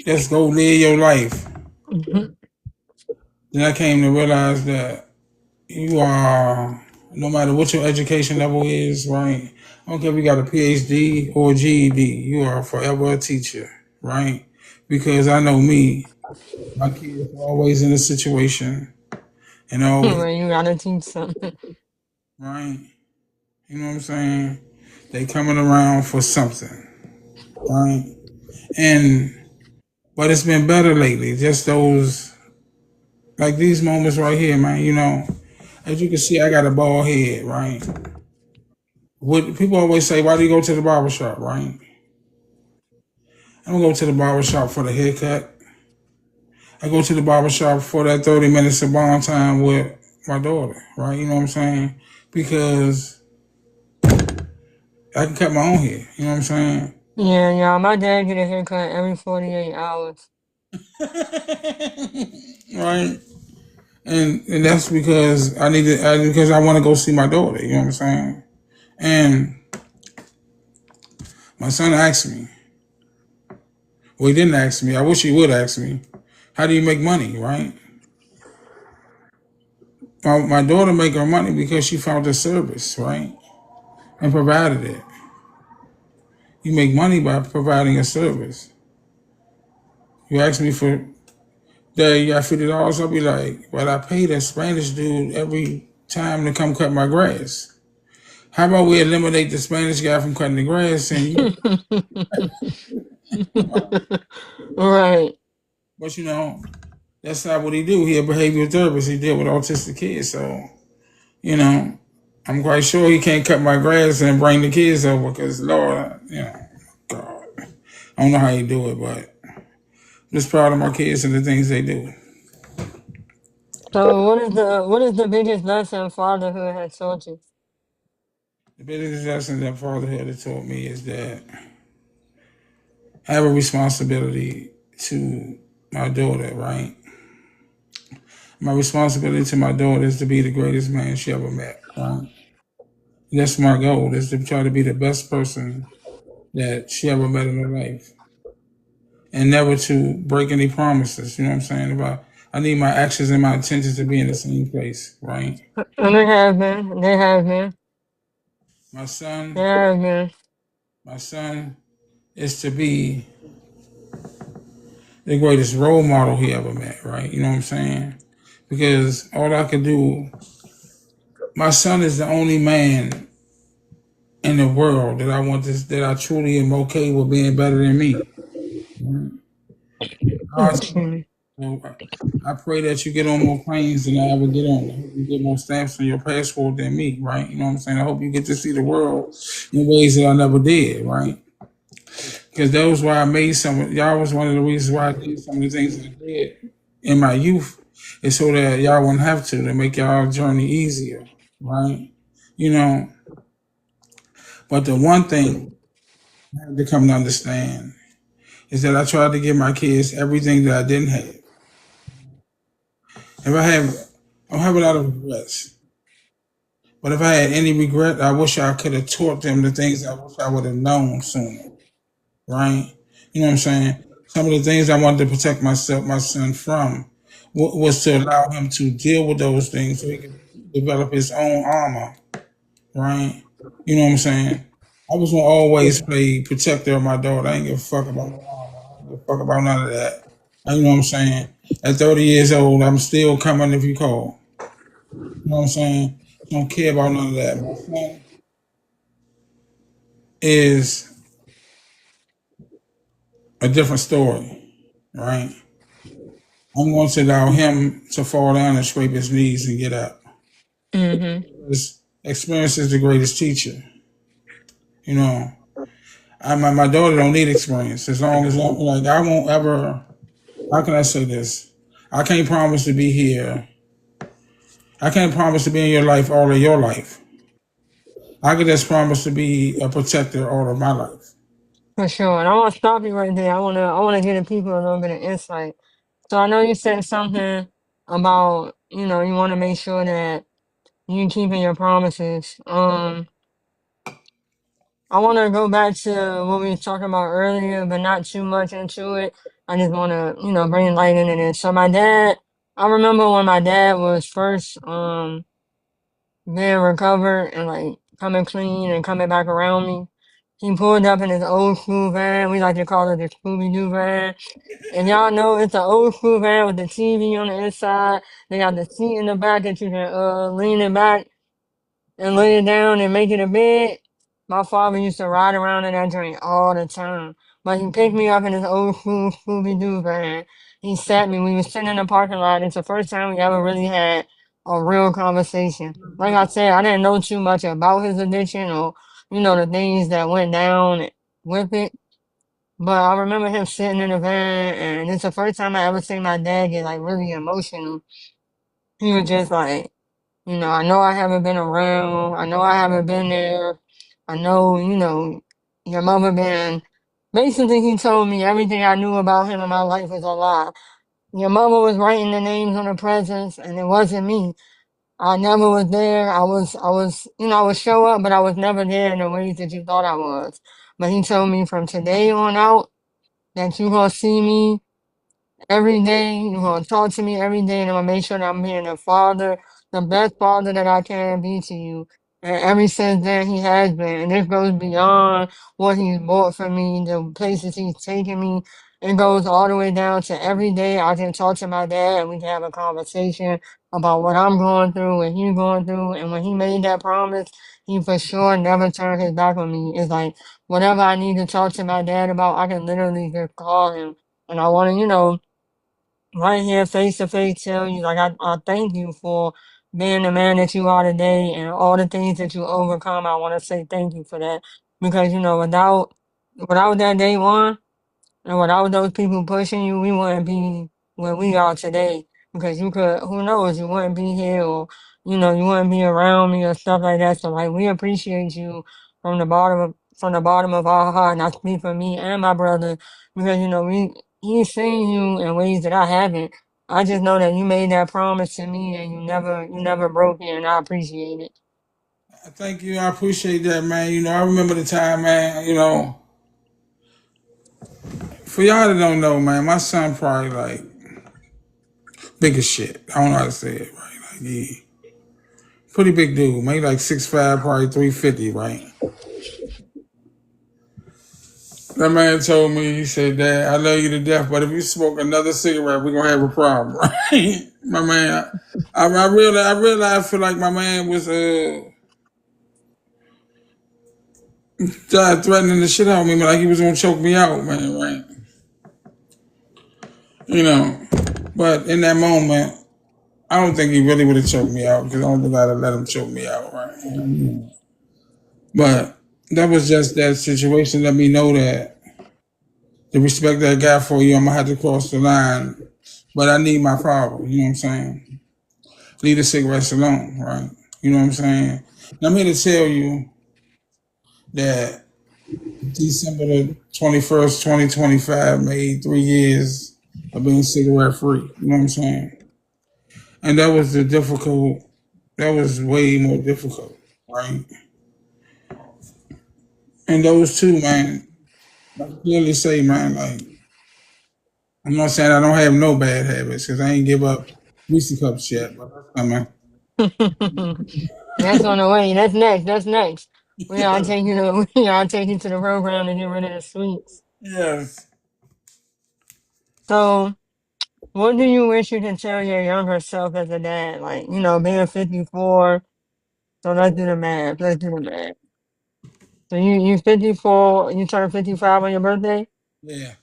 just go live your life. Mhm. Then I came to realize that you are, no matter what your education level is, right? I don't care if you got a PhD or a GED, you are forever a teacher, right? Because I know me, my kids are always in a situation, and always, Where you gotta teach something. right? You know what I'm saying? They coming around for something, right? And but it's been better lately. Just those, like these moments right here, man. As you can see, I got a bald head, right? What people always say, why do you go to the barber shop, right? I don't go to the barber shop for the haircut. I go to the barber shop for that 30 minutes of bond time with my daughter, right? You know what I'm saying? Because I can cut my own hair. You know what I'm saying? Yeah, yeah. My dad get a haircut every 48 hours. Right? And that's because because I want to go see my daughter. You know what I'm saying? And my son asked me. Well, he didn't ask me. I wish he would ask me. How do you make money, right? My daughter make her money because she found a service, right? And provided it. You make money by providing a service. You ask me for, Dad, you got $50? I'll be like, well, I pay that Spanish dude every time to come cut my grass. How about we eliminate the Spanish guy from cutting the grass and you, Right. but that's not what he do. He a behavioral therapist. He deal with autistic kids. So, you know, I'm quite sure he can't cut my grass and bring the kids over because Lord, God. I don't know how he do it, but I'm just proud of my kids and the things they do. So what is the biggest lesson fatherhood has taught you? The biggest lesson that fatherhood has taught me is that I have a responsibility to my daughter, right? My responsibility to my daughter is to be the greatest man she ever met, right? That's my goal, is to try to be the best person that she ever met in her life. And never to break any promises, you know what I'm saying? I need my actions and my intentions to be in the same place, right? And they have been. They have been. My They son, have been. my son is to be the greatest role model he ever met, right? You know what I'm saying? Because all I could do, my son is the only man in the world that I truly am okay with being better than me. Excuse me. I pray that you get on more planes than I ever get on. I hope you get more stamps on your passport than me, right? You know what I'm saying? I hope you get to see the world in ways that I never did, right? because those why I made y'all was one of the reasons why I did some of the things I did in my youth, is so that y'all wouldn't have to make y'all journey easier, right? You know, but the one thing I had to come to understand is that I tried to give my kids everything that I didn't have. If I have, I don't have a lot of regrets, but if I had any regret, I wish I could have taught them the things I wish I would have known sooner, right? You know what I'm saying? Some of the things I wanted to protect my son from, was to allow him to deal with those things so he could develop his own armor, right? You know what I'm saying? I was gonna always play protector of my daughter. I ain't give a fuck about no armor. I ain't give a fuck about none of that. You know what I'm saying? At 30 years old, I'm still coming if you call. You know what I'm saying? Don't care about none of that. My son is a different story, right? I'm going to allow him to fall down and scrape his knees and get up. Mm-hmm. Because experience is the greatest teacher. You know, my daughter don't need experience. As long as I won't ever. How can I say this? I can't promise to be here. I can't promise to be in your life all of your life. I can just promise to be a protector all of my life. For sure. And I want to stop you right there. I wanna give the people a little bit of insight. So I know you said something about, you want to make sure that you keeping your promises. I want to go back to what we were talking about earlier, but not too much into it. I just want to, bring light into this. So my dad, I remember when my dad was first, being recovered and like coming clean and coming back around me. He pulled up in his old school van. We like to call it the Scooby Doo van. And y'all know it's an old school van with the TV on the inside. They got the seat in the back that you can lean it back and lay it down and make it a bed. My father used to ride around in that joint all the time. But he picked me up in his old school Scooby Doo van. He sat me. We was sitting in the parking lot. It's the first time we ever really had a real conversation. Like I said, I didn't know too much about his addiction or, the things that went down with it. But I remember him sitting in the van, and it's the first time I ever seen my dad get like really emotional. He was just like, I know I haven't been around. I know I haven't been there. I know, your mother been. Basically, he told me everything I knew about him in my life was a lie. Your mother was writing the names on the presents, and it wasn't me. I never was there. I would show up, but I was never there in the ways that you thought I was. But he told me from today on out that you gonna see me every day. You're gonna talk to me every day, and I'm gonna make sure that I'm being a father, the best father that I can be to you. And ever since then, he has been. And this goes beyond what he's bought for me, the places he's taken me. It goes all the way down to every day I can talk to my dad and we can have a conversation about what I'm going through, what he's going through. And when he made that promise, he for sure never turned his back on me. It's like whatever I need to talk to my dad about, I can literally just call him. And I want to, right here face to face tell you like I thank you for being the man that you are today and all the things that you overcome. I want to say thank you for that because without that day one and without those people pushing you, we wouldn't be where we are today. Because who knows, you wouldn't be here or, you wouldn't be around me or stuff like that. So like, we appreciate you from the bottom of our heart. And I speak for me and my brother because, he's seen you in ways that I haven't. I just know that you made that promise to me and you never broke it and I appreciate it. Thank you. I appreciate that, man. I remember the time, man. For y'all that don't know, man, my son probably like big as shit. I don't know how to say it right. Like he pretty big dude, maybe like 6'5", probably 350, right? That man told me, he said, "Dad, I love you to death, but if you smoke another cigarette, we're gonna have a problem," right? My man, I realized, I feel like my man was threatening the shit out of me, like he was gonna choke me out, man, right? You know, but in that moment, I don't think he really would have choked me out because I don't think I'd have let him choke me out, right? But that was just that situation. Let me know that. the respect that I got for you, I'm gonna have to cross the line. But I need my father. You know what I'm saying? Leave the cigarettes alone, right? You know what I'm saying? And I'm here to tell you that December the 21st, 2025 made 3 years of being cigarette free. You know what I'm saying? And that was the difficult. That was way more difficult, right? And those two, man, I can clearly say, man, like I'm not saying I don't have no bad habits because I ain't give up Reese cups yet, but that's coming. That's on the way. That's next. That's next. We gotta take you to we gotta take you to the program to get rid of the sweets. Yes. So, what do you wish you could tell your younger self as a dad? Like, being 54. So let's do the math. Let's do the math. So you 54. You turn 55 on your birthday. Yeah.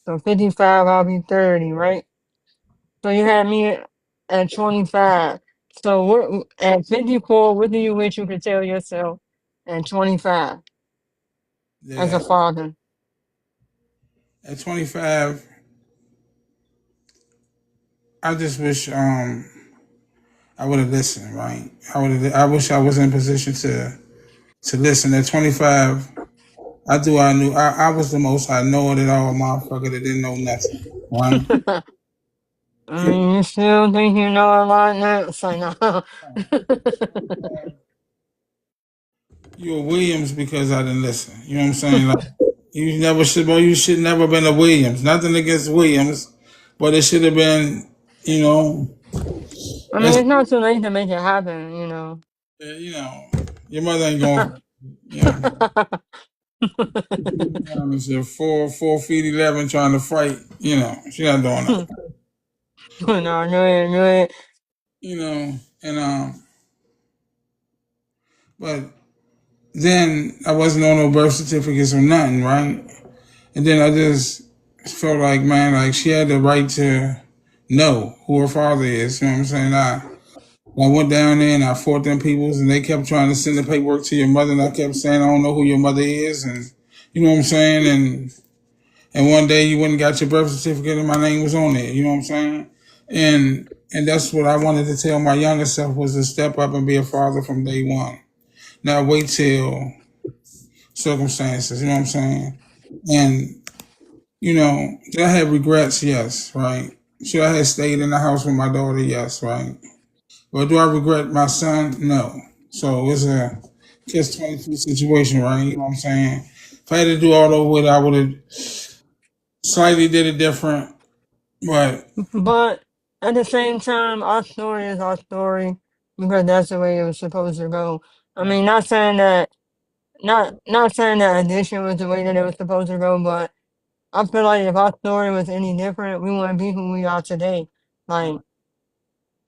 So 55, I'll be 30, right? So you had me at 25. So what at 54? What do you wish you could tell yourself at 25 as a Yeah. father? At 25, I just wish I would have listened, right? I wish I was in position to listen. At 25, I was the most I know it all motherfucker that didn't know nothing, right? I mean, you still think you know a lot now? So no. You were Williams because I didn't listen. You know what I'm saying? Like you should never been a Williams. Nothing against Williams, but it should have been, you know, I mean, that's it's not too late to make it happen. you know, your mother ain't going. You know, you're 4 feet 11 trying to fight. You know, she not doing that. No, no, no. You know, and but then I wasn't on no birth certificates or nothing, right? And then I just felt like, man, like she had the right to know who her father is. You know what I'm saying? I went down there and I fought them peoples, and they kept trying to send the paperwork to your mother, and I kept saying I don't know who your mother is, and you know what I'm saying? And one day you went and got your birth certificate, and my name was on there. You know what I'm saying? And that's what I wanted to tell my younger self was to step up and be a father from day one. Not wait till circumstances. You know what I'm saying? And did I have regrets? Yes, right. Should I have stayed in the house with my daughter? Yes, right. But do I regret my son? No. So it's a catch 22 situation, right? You know what I'm saying? If I had to do all over it, I would have slightly did it different. But But at the same time, our story is our story because that's the way it was supposed to go. I mean, not saying that addition was the way that it was supposed to go, but I feel like if our story was any different, we wouldn't be who we are today. Like,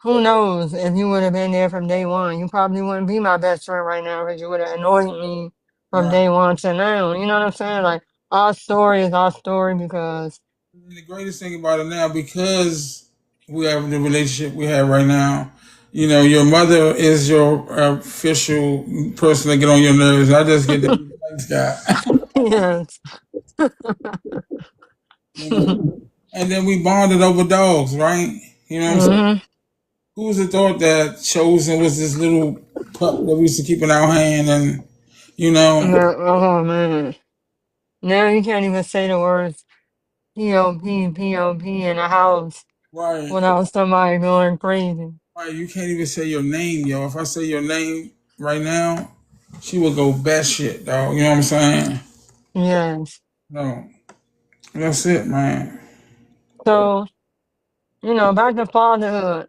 who knows if you would have been there from day one? You probably wouldn't be my best friend right now because you would have annoyed me from right. day one to now. You know what I'm saying? Like, our story is our story because And the greatest thing about it now, because we have the relationship we have right now, your mother is your official person to get on your nerves. I just get the thanks guy. yes. you know. And then we bonded over dogs, right? You know what I'm saying? hmm Who's the thought that Chosen was this little pup that we used to keep in our hand, and you know, Yeah, oh man. Now you can't even say the words POP, POP in the house right, without somebody going crazy. right, you can't even say your name, yo. If I say your name right now, she will go batshit, dog. You know what I'm saying? Yes. No, that's it, man. So, back to fatherhood.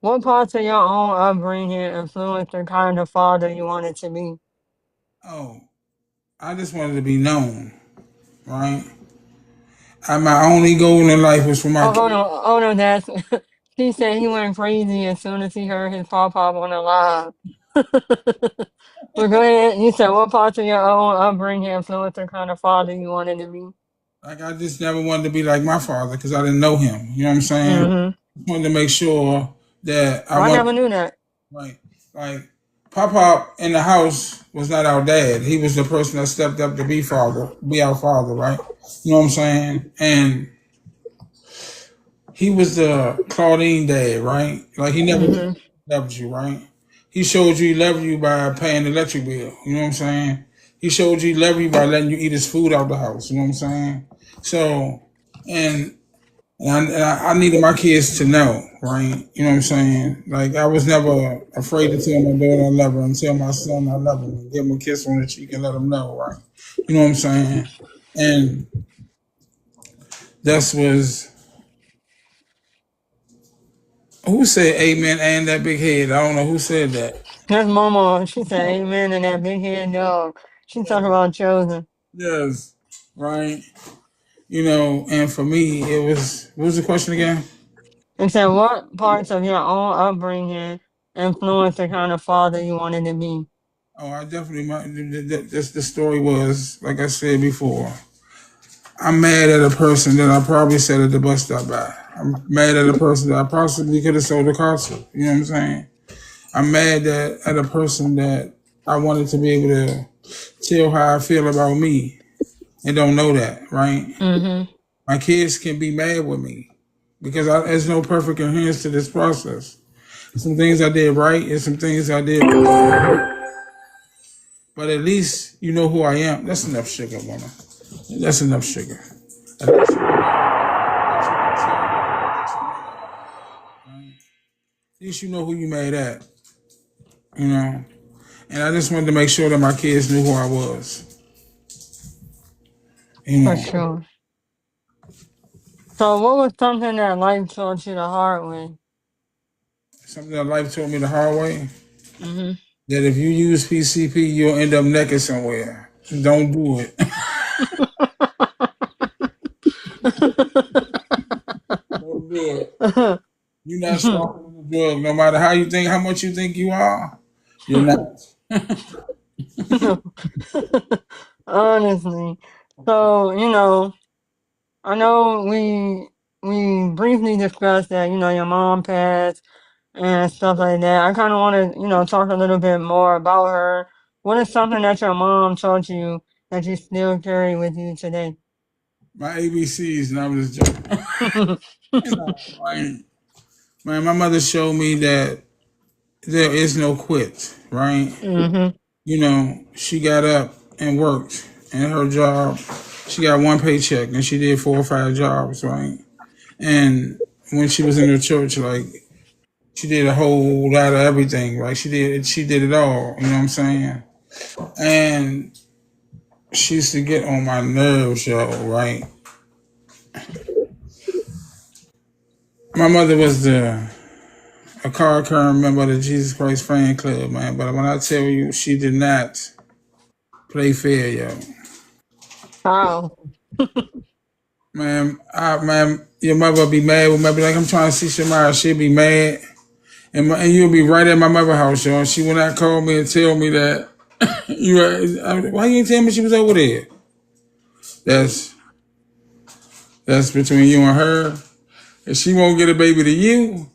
What parts of your own upbringing influenced the kind of father you wanted to be? Oh, I just wanted to be known, right? My only goal in life was for my Oh, hold kids. on. Oh, no, that's. He said he went crazy as soon as he heard his pop on the live. Well, go ahead. You said what parts of your own upbringing influenced the kind of father you wanted to be? Like I just never wanted to be like my father because I didn't know him. You know what I'm saying? Mm-hmm. I wanted to make sure that I Well, I wasn't never knew that. right. Like Pop Pop in the house was not our dad. He was the person that stepped up to be father, be our father, right? You know what I'm saying? And he was the Claudine dad, right? Like he never Mhm. loved you, right? He showed you he loved you by paying the electric bill. You know what I'm saying? He showed you he loved you by letting you eat his food out the house. You know what I'm saying? So, and I needed my kids to know, right? You know what I'm saying? Like I was never afraid to tell my daughter I love her and tell my son I love him and give him a kiss on the cheek and let him know, right? You know what I'm saying? And that was who said amen and that big head. I don't know who said that. That's Mama. She said amen and that big head dog. She talking about chosen. Yes, right. You know, and for me, it was. What was the question again? And said what parts of your own upbringing influenced the kind of father you wanted to be? Oh, I definitely. The story was like I said before. I'm mad at a person that I probably said at the bus stop by. I'm mad at a person that I possibly could have sold a car to. You know what I'm saying? I'm mad at a person that I wanted to be able to tell how I feel about me and don't know that, right? Mm-hmm. My kids can be mad with me because there's no perfect adherence to this process. Some things I did right and some things I did wrong. But at least you know who I am. That's enough sugar, woman. That's enough sugar. At least you know who you made at, you know. And I just wanted to make sure that my kids knew who I was, you For know. sure. So what was something that life taught you the hard way? Something that life taught me the hard way, Mm-hmm. that if you use PCP, you'll end up naked somewhere. Don't do it. Don't do it. You're not stronger than the drug. No matter how much you think you are, you're not. Honestly. So, I know we briefly discussed that, your mom passed and stuff like that. I kind of want to, talk a little bit more about her. What is something that your mom taught you that you still carry with you today? My ABCs, and I'm just joking. You know, man, my mother showed me that there is no quit, right? Mhm. You know, she got up and worked in her job. She got one paycheck and she did 4 or 5 jobs, right? And when she was in her church, like she did a whole lot of everything, right? She did it all, you know what I'm saying? And she used to get on my nerves, yo, right? My mother was a card carrying member of the Jesus Christ fan club, man. But when I tell you, she did not play fair, yo. How? Man, your mother be mad with me. Be like, I'm trying to see Shamara. She'll be mad, and you'll be right at my mother house, yo. And she will not call me and tell me that why you didn't tell me she was over there? That's that's between you and her. And she won't get a baby to you,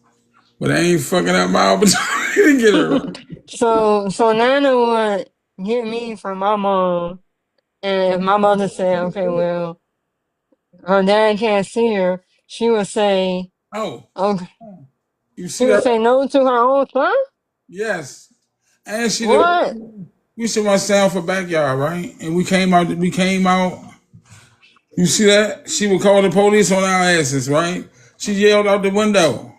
but I ain't fucking up my opportunity to get her. Right? So Nana would get me from my mom, and if my mother said, okay, well, her dad can't see her, she would say, Oh, okay, you she see would that? say no to her own son? Yes. And What? we used to run sound for backyard, right? And we came out. You see that? She would call the police on our asses, right? She yelled out the window.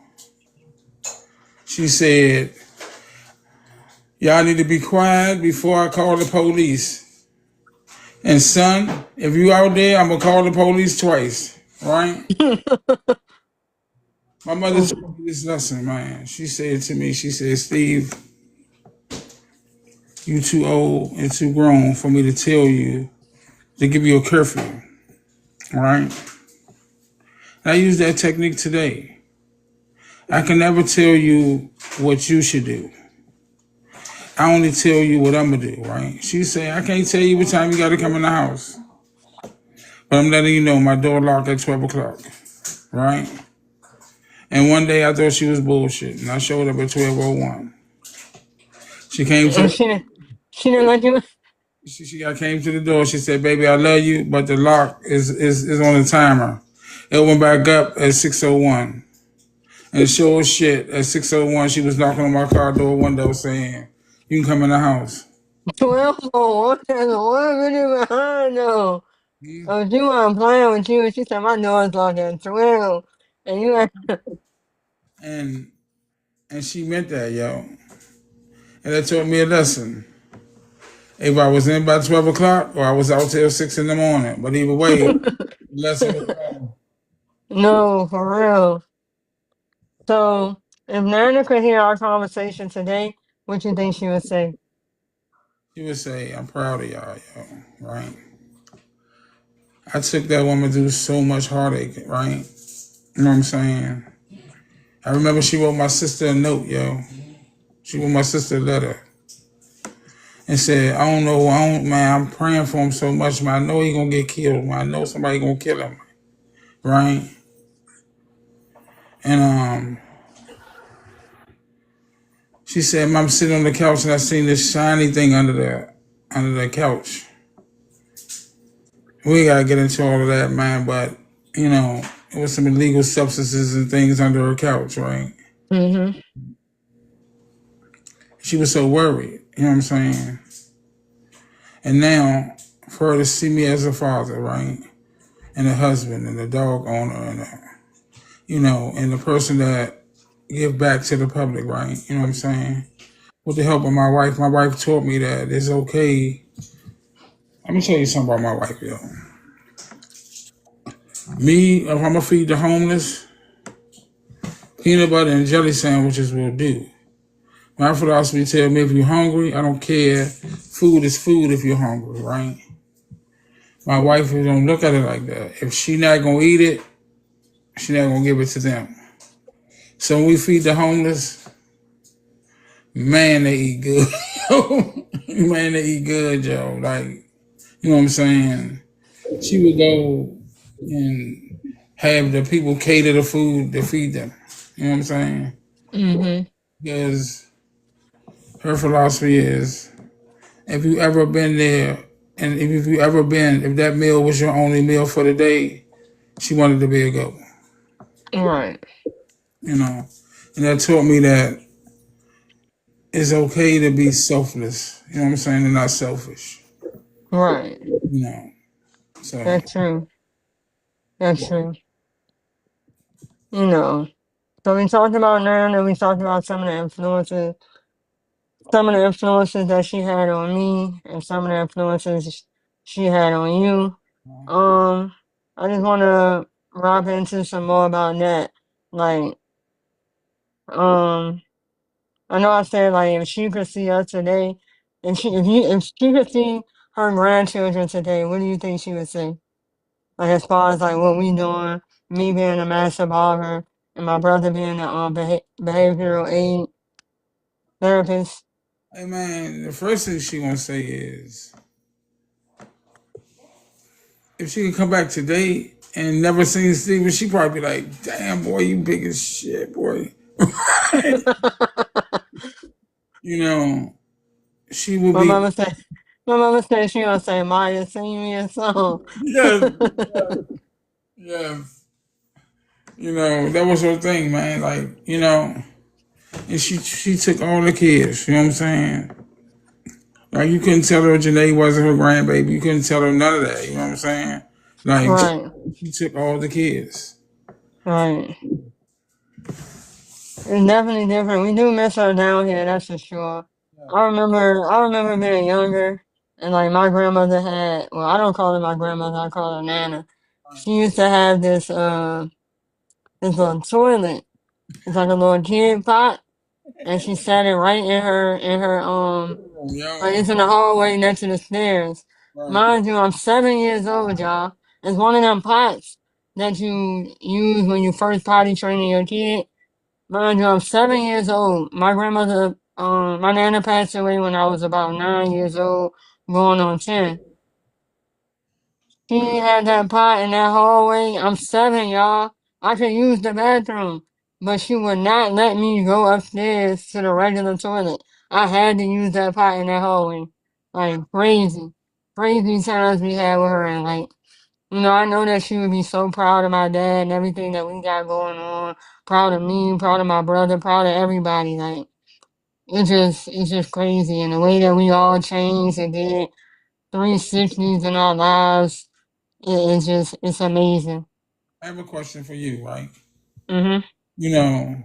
She said, y'all need to be quiet before I call the police. And son, if you out there, I'm gonna call the police twice, right? My mother told me this lesson, man. She said to me, she said, Steve, you too old and too grown for me to tell you to give you a curfew, right? I use that technique today. I can never tell you what you should do. I only tell you what I'm gonna do, right? She said, I can't tell you what time you gotta come in the house. But I'm letting you know my door locked at 12 o'clock, right? And one day I thought she was bullshit, and I showed up at 12:01. She came And to she didn't let you. she came to the door. She said, "Baby, I love you, but the lock is on the timer." It went back up at 6:01, and sure as shit, at 6:01, she was knocking on my car door window saying, "You can come in the house." 12 for one. That's 1 minute behind though. Oh, she wasn't playing with you. She said my door's locked at 12. And you like, And and she meant that, yo. And that taught me a lesson. If I was in by 12 o'clock, or I was out till 6 in the morning. But either way, the lesson was wrong. no, for real. So, if Nana could hear our conversation today, what you think she would say? She would say, "I'm proud of y'all, yo." Right? I took that woman through so much heartache, right? You know what I'm saying? I remember she wrote my sister a note, yo. She wrote my sister a letter and said, man, I'm praying for him so much, man. I know he gonna get killed, man. I know somebody gonna kill him, right? And she said, "I'm sitting on the couch and I seen this shiny thing under the couch." We gotta get into all of that, man, but you know, it was some illegal substances and things under her couch, right? Mm-hmm. She was so worried, you know what I'm saying? And now, for her to see me as a father, right? And a husband and a dog owner and and the person that give back to the public, right? You know what I'm saying? With the help of my wife taught me that it's okay. Let me tell you something about my wife, yo. Me, if I'm gonna feed the homeless, peanut butter and jelly sandwiches will do. My philosophy tells me if you're hungry, I don't care. Food is food if you're hungry, right? My wife don't look at it like that. If she not gonna eat it, she not gonna give it to them. So when we feed the homeless, man, they eat good. Man, they eat good, Joe. Like, you know what I'm saying? She would go and have the people cater the food to feed them. You know what I'm saying? Mm-hmm. Because her philosophy is if you ever been there, and if that meal was your only meal for the day, she wanted to be a go. Right. You know, and that taught me that it's okay to be selfless. You know what I'm saying? And not selfish. Right. You know, so That's true. That's true. You know. So we talked about Nana, we talked about some of the influences that she had on me, and some of the influences she had on you. Um, I just want to wrap into some more about that. Like, um, I know I said like if she could see us today, if she could see her grandchildren today, what do you think she would say? Like as far as like what we doing, me being a master barber and my brother being a behavioral aid therapist. hey man, the first thing she gonna say is if she could come back today and never seen Steven, she probably be like, "Damn boy, you big as shit, boy." You know, she will my be. mama said, my mama said she gonna say, Maya, sing me a song. Yes, yes. That was her thing, man. Like, and she took all the kids. You know what I'm saying? Like, you couldn't tell her Janae wasn't her grandbaby. You couldn't tell her none of that. You know what I'm saying? Like, Right, she took all the kids. right. It's definitely different. We do miss her down here, that's for sure. I remember being younger, and like my grandmother had. Well, I don't call her my grandmother. I call her Nana. She used to have this little toilet. It's like a little kid pot, and she sat it right in her. Like Yo, it's in the hallway next to the stairs. right. Mind you, I'm 7 years old, y'all. It's one of them pots that you use when you first potty training your kid. Mind you, I'm 7 years old. My nana passed away when I was about 9 years old, going on 10. She had that pot in that hallway. I'm 7, y'all. I could use the bathroom, but she would not let me go upstairs to the regular toilet. I had to use that pot in that hallway. Like crazy. Crazy times we had with her and like I know that she would be so proud of my dad and everything that we got going on. Proud of me, proud of my brother, proud of everybody. Like it's just crazy. And the way that we all changed and did 360s in our lives, it's amazing. I have a question for you, right? Mhm. You know,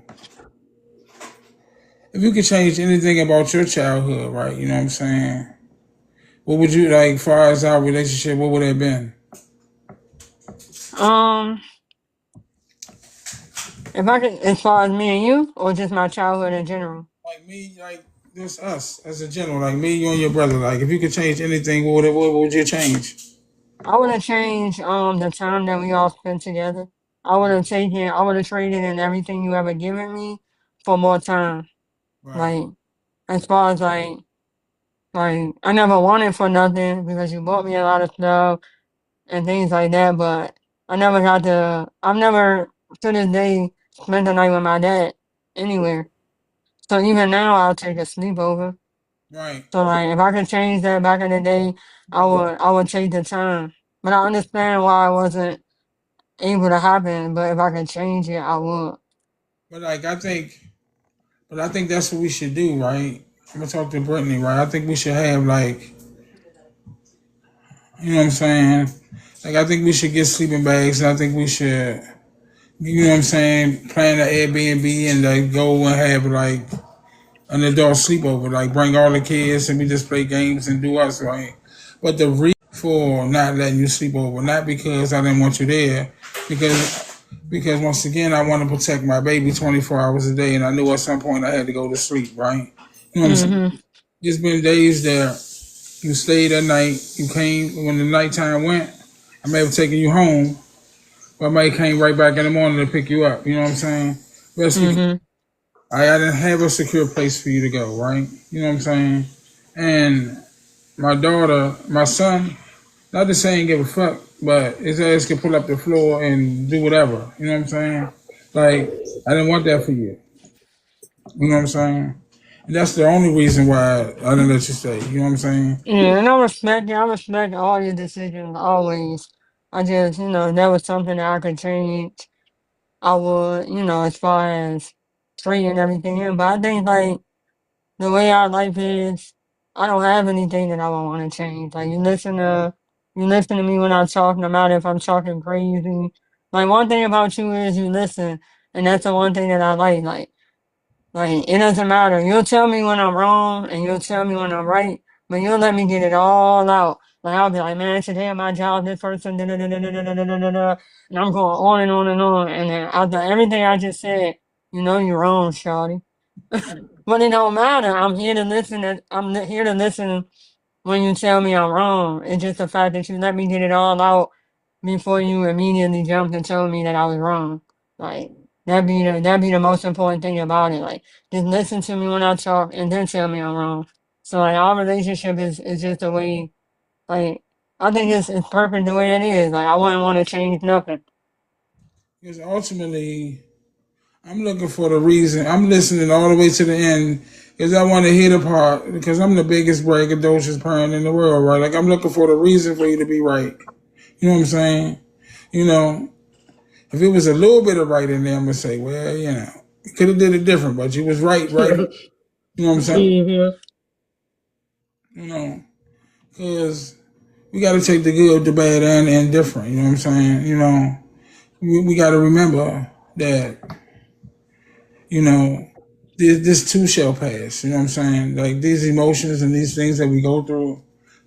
if you could change anything about your childhood, right? You know what I'm saying? What would you like, far as our relationship? What would it have been? Um, if I could, as far as me and you, or just my childhood in general. Like me, like just us as a general, like me, you, and your brother. Like, if you could change anything, what would you change? I would have changed the time that we all spent together. I would have traded in everything you ever given me for more time. Right, Like as far as like I never wanted for nothing because you bought me a lot of stuff and things like that, but I've never to this day spent the night with my dad anywhere. So even now I'll take a sleepover. right. So like if I could change that back in the day, I would take the time. But I understand why it wasn't able to happen, but if I could change it, I would. But like, I think that's what we should do, right? I'm gonna talk to Brittany, right? I think we should have like, you know what I'm saying? Like, I think we should get sleeping bags, and I think we should, you know what I'm saying, plan an Airbnb and like go and have like an adult sleepover, like bring all the kids and we just play games and do us, right? But the reason for not letting you sleep over, not because I didn't want you there, because once again I want to protect my baby 24 hours a day, and I knew at some point I had to go to sleep, right? You know what I'm saying? Mhm. There's been days that you stayed at night, you came when the nighttime went. I may have taken you home, but I might came right back in the morning to pick you up. You know what I'm saying? That's because Mhm. I didn't have a secure place for you to go, right? You know what I'm saying? And my son, not to say he ain't give a fuck, but his ass can pull up the floor and do whatever. You know what I'm saying? Like, I didn't want that for you. You know what I'm saying? And that's the only reason why I didn't let you stay. You know what I'm saying? Yeah, and I respect all your decisions always. I just, if that was something that I could change, I would, as far as trading everything in. But I think like the way our life is, I don't have anything that I would want to change. Like you listen to me when I talk, no matter if I'm talking crazy. Like one thing about you is you listen, and that's the one thing that I like. Like it doesn't matter. You'll tell me when I'm wrong, and you'll tell me when I'm right, but you'll let me get it all out. Like I'll be like, man, today at my job, this person, da da da da da da da da da da, and I'm going on and on and on, and then after everything I just said, you're wrong, Shawty. But it don't matter. I'm here to listen. Here to listen when you tell me I'm wrong. It's just the fact that you let me get it all out before you immediately jumped and told me that I was wrong. Like that'd be the most important thing about it. Like just listen to me when I talk and then tell me I'm wrong. So like our relationship is just the way. Like I think it's perfect the way it is. Like I wouldn't want to change nothing. Because ultimately, I'm looking for the reason. I'm listening all the way to the end because I want to hear the part. Because I'm the biggest braggadocious parent in the world, right? Like, I'm looking for the reason for you to be right. You know what I'm saying? You know, if it was a little bit of right in there, I'm gonna say, well, you could have did it different, but you was right, right? You know what I'm saying? Mhm. You know, because we got to take the good, the bad, and the indifferent. You know what I'm saying? We got to remember that you know this too shall pass. You know what I'm saying? Like these emotions and these things that we go through,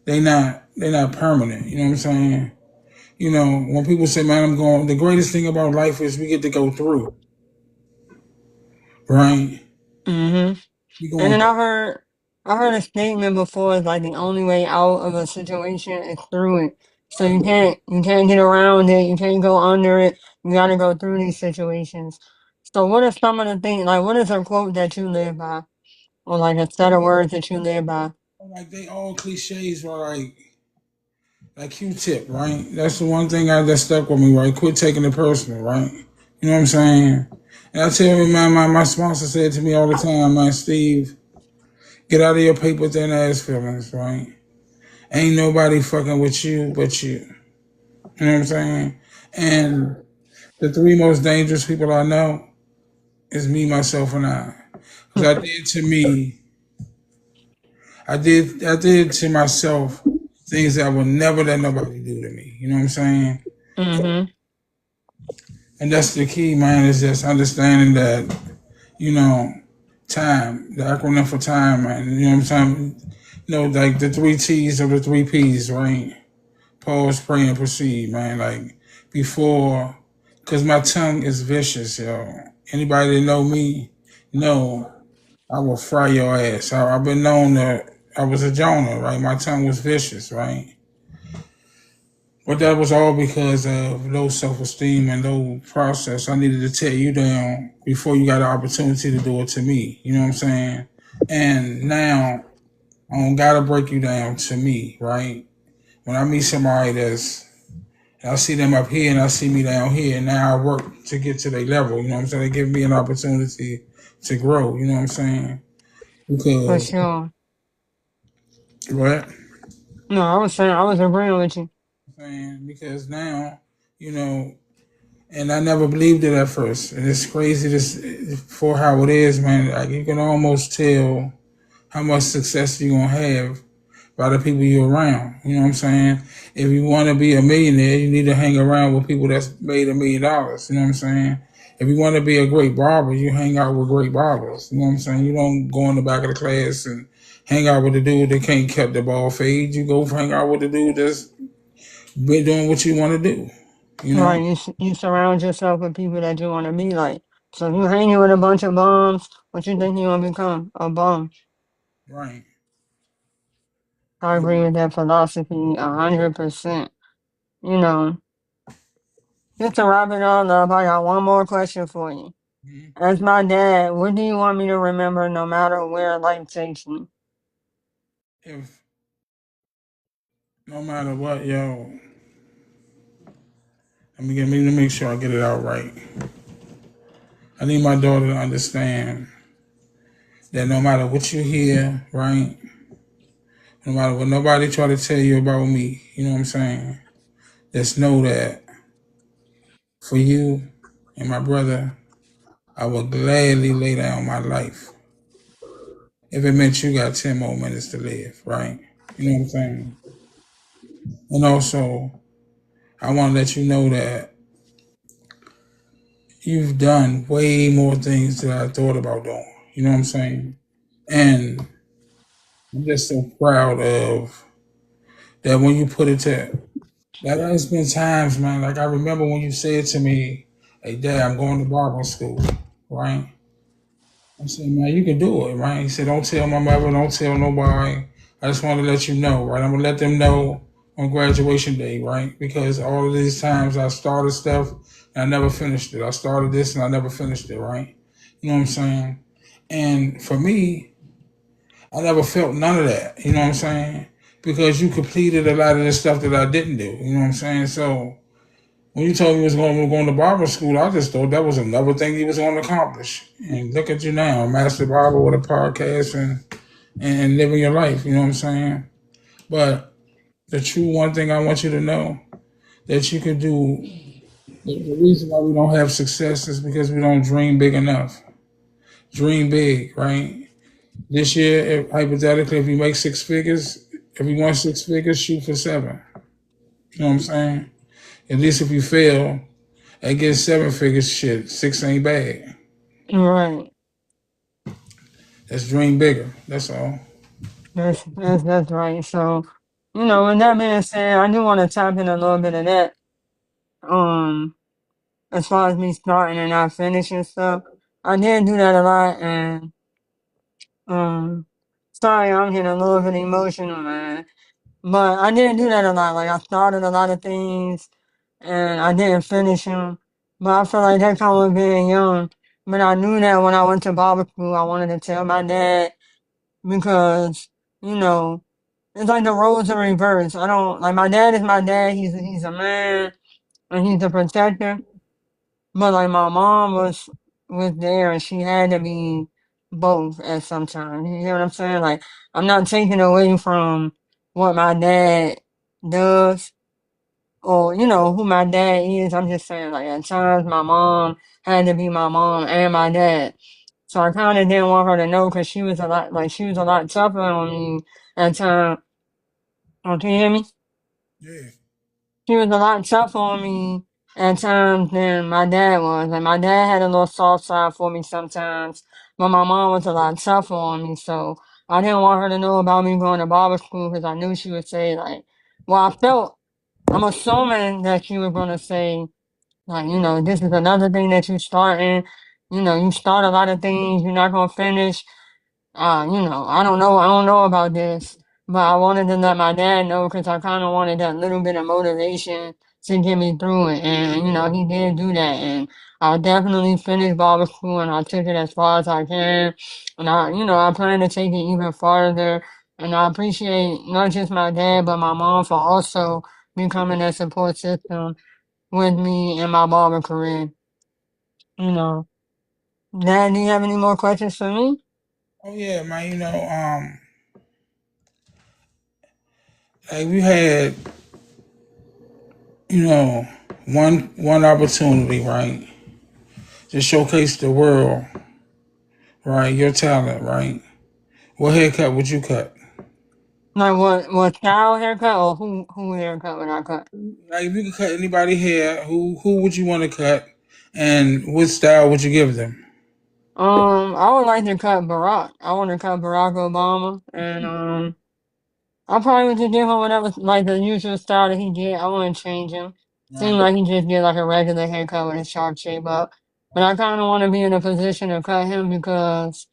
they're not permanent. You know what I'm saying? When people say, "Man, I'm going," the greatest thing about life is we get to go through, right? Mhm. We And going then through. I heard a statement before is like the only way out of a situation is through it. So you can't get around it, you can't go under it. You gotta go through these situations. So what are some of the things like what is a quote that you live by? Or like a set of words that you live by? Like they all cliches are like Q-tip, right? That's the one thing that stuck with me, right? Quit taking it personal, right? You know what I'm saying? And I tell you, man, my sponsor said to me all the time, man, Steve, Get out of your paper thin ass feelings, right? Ain't nobody fucking with you but you. You know what I'm saying? And the three most dangerous people I know is me, myself, and I. Because I did to myself things that I would never let nobody do to me. You know what I'm saying? Mm-hmm. And that's the key, man, is just understanding that, you know, time, the acronym for time, man. You know what I'm saying? Like the three T's or the three P's, right? Pause, pray, and proceed, man. Like before, because my tongue is vicious, yo. Anybody that know me know I will fry your ass. I've been known that I was a Jonah, right? My tongue was vicious, right? But that was all because of low self esteem and low process. I needed to tear you down before you got an opportunity to do it to me. You know what I'm saying? And now I don't gotta break you down to me, right? When I meet somebody I see them up here and I see me down here, and now I work to get to their level. You know what I'm saying? They give me an opportunity to grow. You know what I'm saying? For Because sure. what? No, I was saying, I was agreeing with you. Saying because now, you know, and I never believed it at first, and it's crazy this for how it is, man. Like you can almost tell how much success you're gonna have by the people you're around. You know what I'm saying? If you want to be a millionaire, you need to hang around with people that's made $1 million. You know what I'm saying? If you want to be a great barber, you hang out with great barbers. You know what I'm saying? You don't go in the back of the class and hang out with the dude that can't cut the ball fade. You go hang out with the dude that's been doing what you want to do. You know? Right, you surround yourself with people that you want to be like. So if you hanging with a bunch of bums, what you think you gonna become? A bum. Right. I agree with that philosophy 100%. You know, just to wrap it all up, I got one more question for you. Mhm. As my dad, what do you want me to remember no matter where life takes me? If no matter what, yo, let me make sure I get it out right. I need my daughter to understand that no matter what you hear, right? No matter what nobody try to tell you about me, you know what I'm saying? Just know that for you and my brother, I would gladly lay down my life if it meant you got 10 more minutes to live, right? You know what I'm saying? And also, I want to let you know that you've done way more things than I thought about doing. You know what I'm saying? And I'm just so proud of that when you put it to that. There's been times, man. Like I remember when you said to me, "Hey, Dad, I'm going to barber school," right? I said, "Man, you can do it, right?" He said, "Don't tell my mother, don't tell nobody. I just want to let you know, right? I'm gonna let them know on graduation day, right? Because all of these times I started stuff and I never finished it. I started this and I never finished it, right? You know what I'm saying? And for me, I never felt none of that. You know what I'm saying? Because you completed a lot of the stuff that I didn't do. You know what I'm saying? So when you told me you was going to barber school, I just thought that was another thing you was going to accomplish. And look at you now, master barber with a podcast and living your life. You know what I'm saying? But the true one thing I want you to know that you could do. The reason why we don't have success is because we don't dream big enough. Dream big, right? This year, hypothetically, if you make six figures, if you want six figures, shoot for seven. You know what I'm saying? At least if you fail and get seven figures, shit, six ain't bad. Right. Let's dream bigger. That's all. That's right. So, with that being said, I do want to tap in a little bit of that. Um, as far as me starting and not finishing stuff, I did do that a lot, and um, sorry, I'm getting a little bit emotional, man. But I didn't do that a lot. Like I started a lot of things, and I didn't finish them. But I feel like that come with being young. But I knew that when I went to barber school, I wanted to tell my dad because you know it's like the roles are reversed. I don't like my dad is my dad. He's a man and he's a protector. But like my mom was there and she had to be both at some time. You hear what I'm saying? Like, I'm not taking away from what my dad does or, who my dad is. I'm just saying, like, at times my mom had to be my mom and my dad. So I kind of didn't want her to know because she was a lot tougher on me at times. Oh, can you hear me? Yeah. She was a lot tougher on me at times than my dad was. Like my dad had a little soft side for me sometimes, but my mom was a lot tougher on me. So I didn't want her to know about me going to barber school because I knew she would say like, well, I'm assuming that she was gonna say like, this is another thing that you starting. You start a lot of things you're not gonna finish. I don't know about this, but I wanted to let my dad know because I kind of wanted that little bit of motivation to get me through it. And, he did do that. And I definitely finished barber school and I took it as far as I can. And I plan to take it even farther. And I appreciate not just my dad, but my mom for also becoming a support system with me in my barber career. You know, Dad, do you have any more questions for me? Oh yeah, man. Like we had, you know, one opportunity, right, to showcase the world, right, your talent, right. What haircut would you cut? Like what style haircut or who haircut would I cut? Like if you could cut anybody hair, who would you want to cut, and what style would you give them? I would like to cut Barack. I want to cut Barack Obama, and I probably would just give him whatever like the usual style that he did. I wouldn't change him. Seems Right, like he just did like a regular haircut with a sharp shape up. But I kind of want to be in a position to cut him because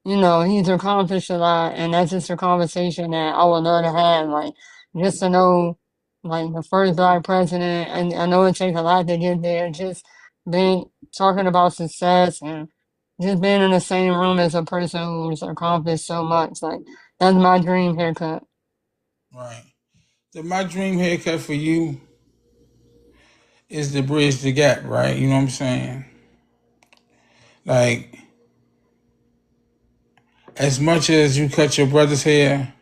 he's accomplished a lot, and that's just a conversation that I would love to have, like, just to know, like, the first black president, and I know it takes a lot to get there, just talking about success and just being in the same room as a person who's accomplished so much, like, that's my dream haircut. right. So my dream haircut for you is to bridge the gap, right? You know what I'm saying? Like as much as you cut your brother's hair,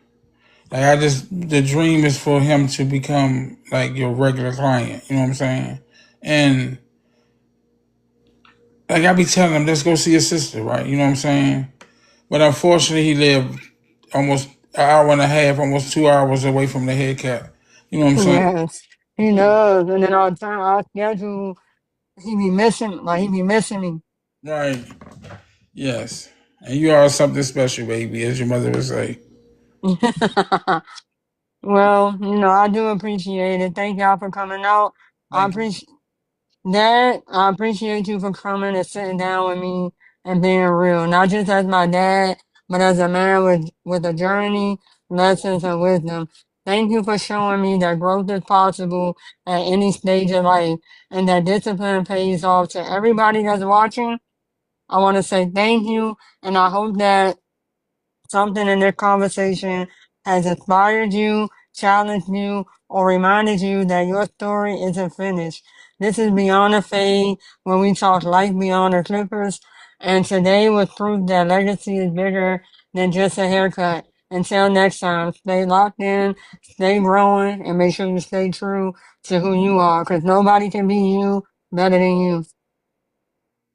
like the dream is for him to become like your regular client. You know what I'm saying? And like I be telling him, let's go see his sister, right? You know what I'm saying? But unfortunately, he lived almost an hour and a half, almost 2 hours away from the haircut. You know what I'm saying? Yes, he does, and then all the time, our schedule, he be missing me. Right. Yes. And you are something special, baby, as your mother would say. Well, I do appreciate it. Thank y'all for coming out. I Thank you. appreciate Dad, I appreciate you for coming and sitting down with me and being real. Not just as my dad, but as a man with a journey, lessons, and wisdom. Thank you for showing me that growth is possible at any stage of life and that discipline pays off. To everybody that's watching, I want to say thank you, and I hope that something in this conversation has inspired you, challenged you, or reminded you that your story isn't finished. This is Beyond the Fade, where we talk life beyond the clippers, and today was proof that legacy is bigger than just a haircut. Until next time, stay locked in, stay growing, and make sure you stay true to who you are, because nobody can be you better than you.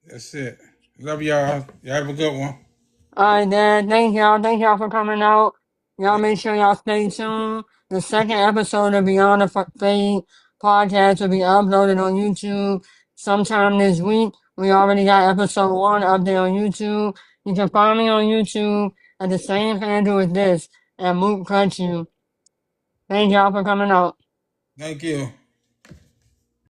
That's it. Love y'all. Y'all have a good one. All right, Dad. Thank y'all. Thank y'all for coming out. Y'all Thank make sure y'all stay tuned. The second episode of Beyond the Fade podcast will be uploaded on YouTube sometime this week. We already got episode 1 up there on YouTube. You can find me on YouTube at the same handle as this, at Moot Cut You. Thank y'all for coming out. Thank you.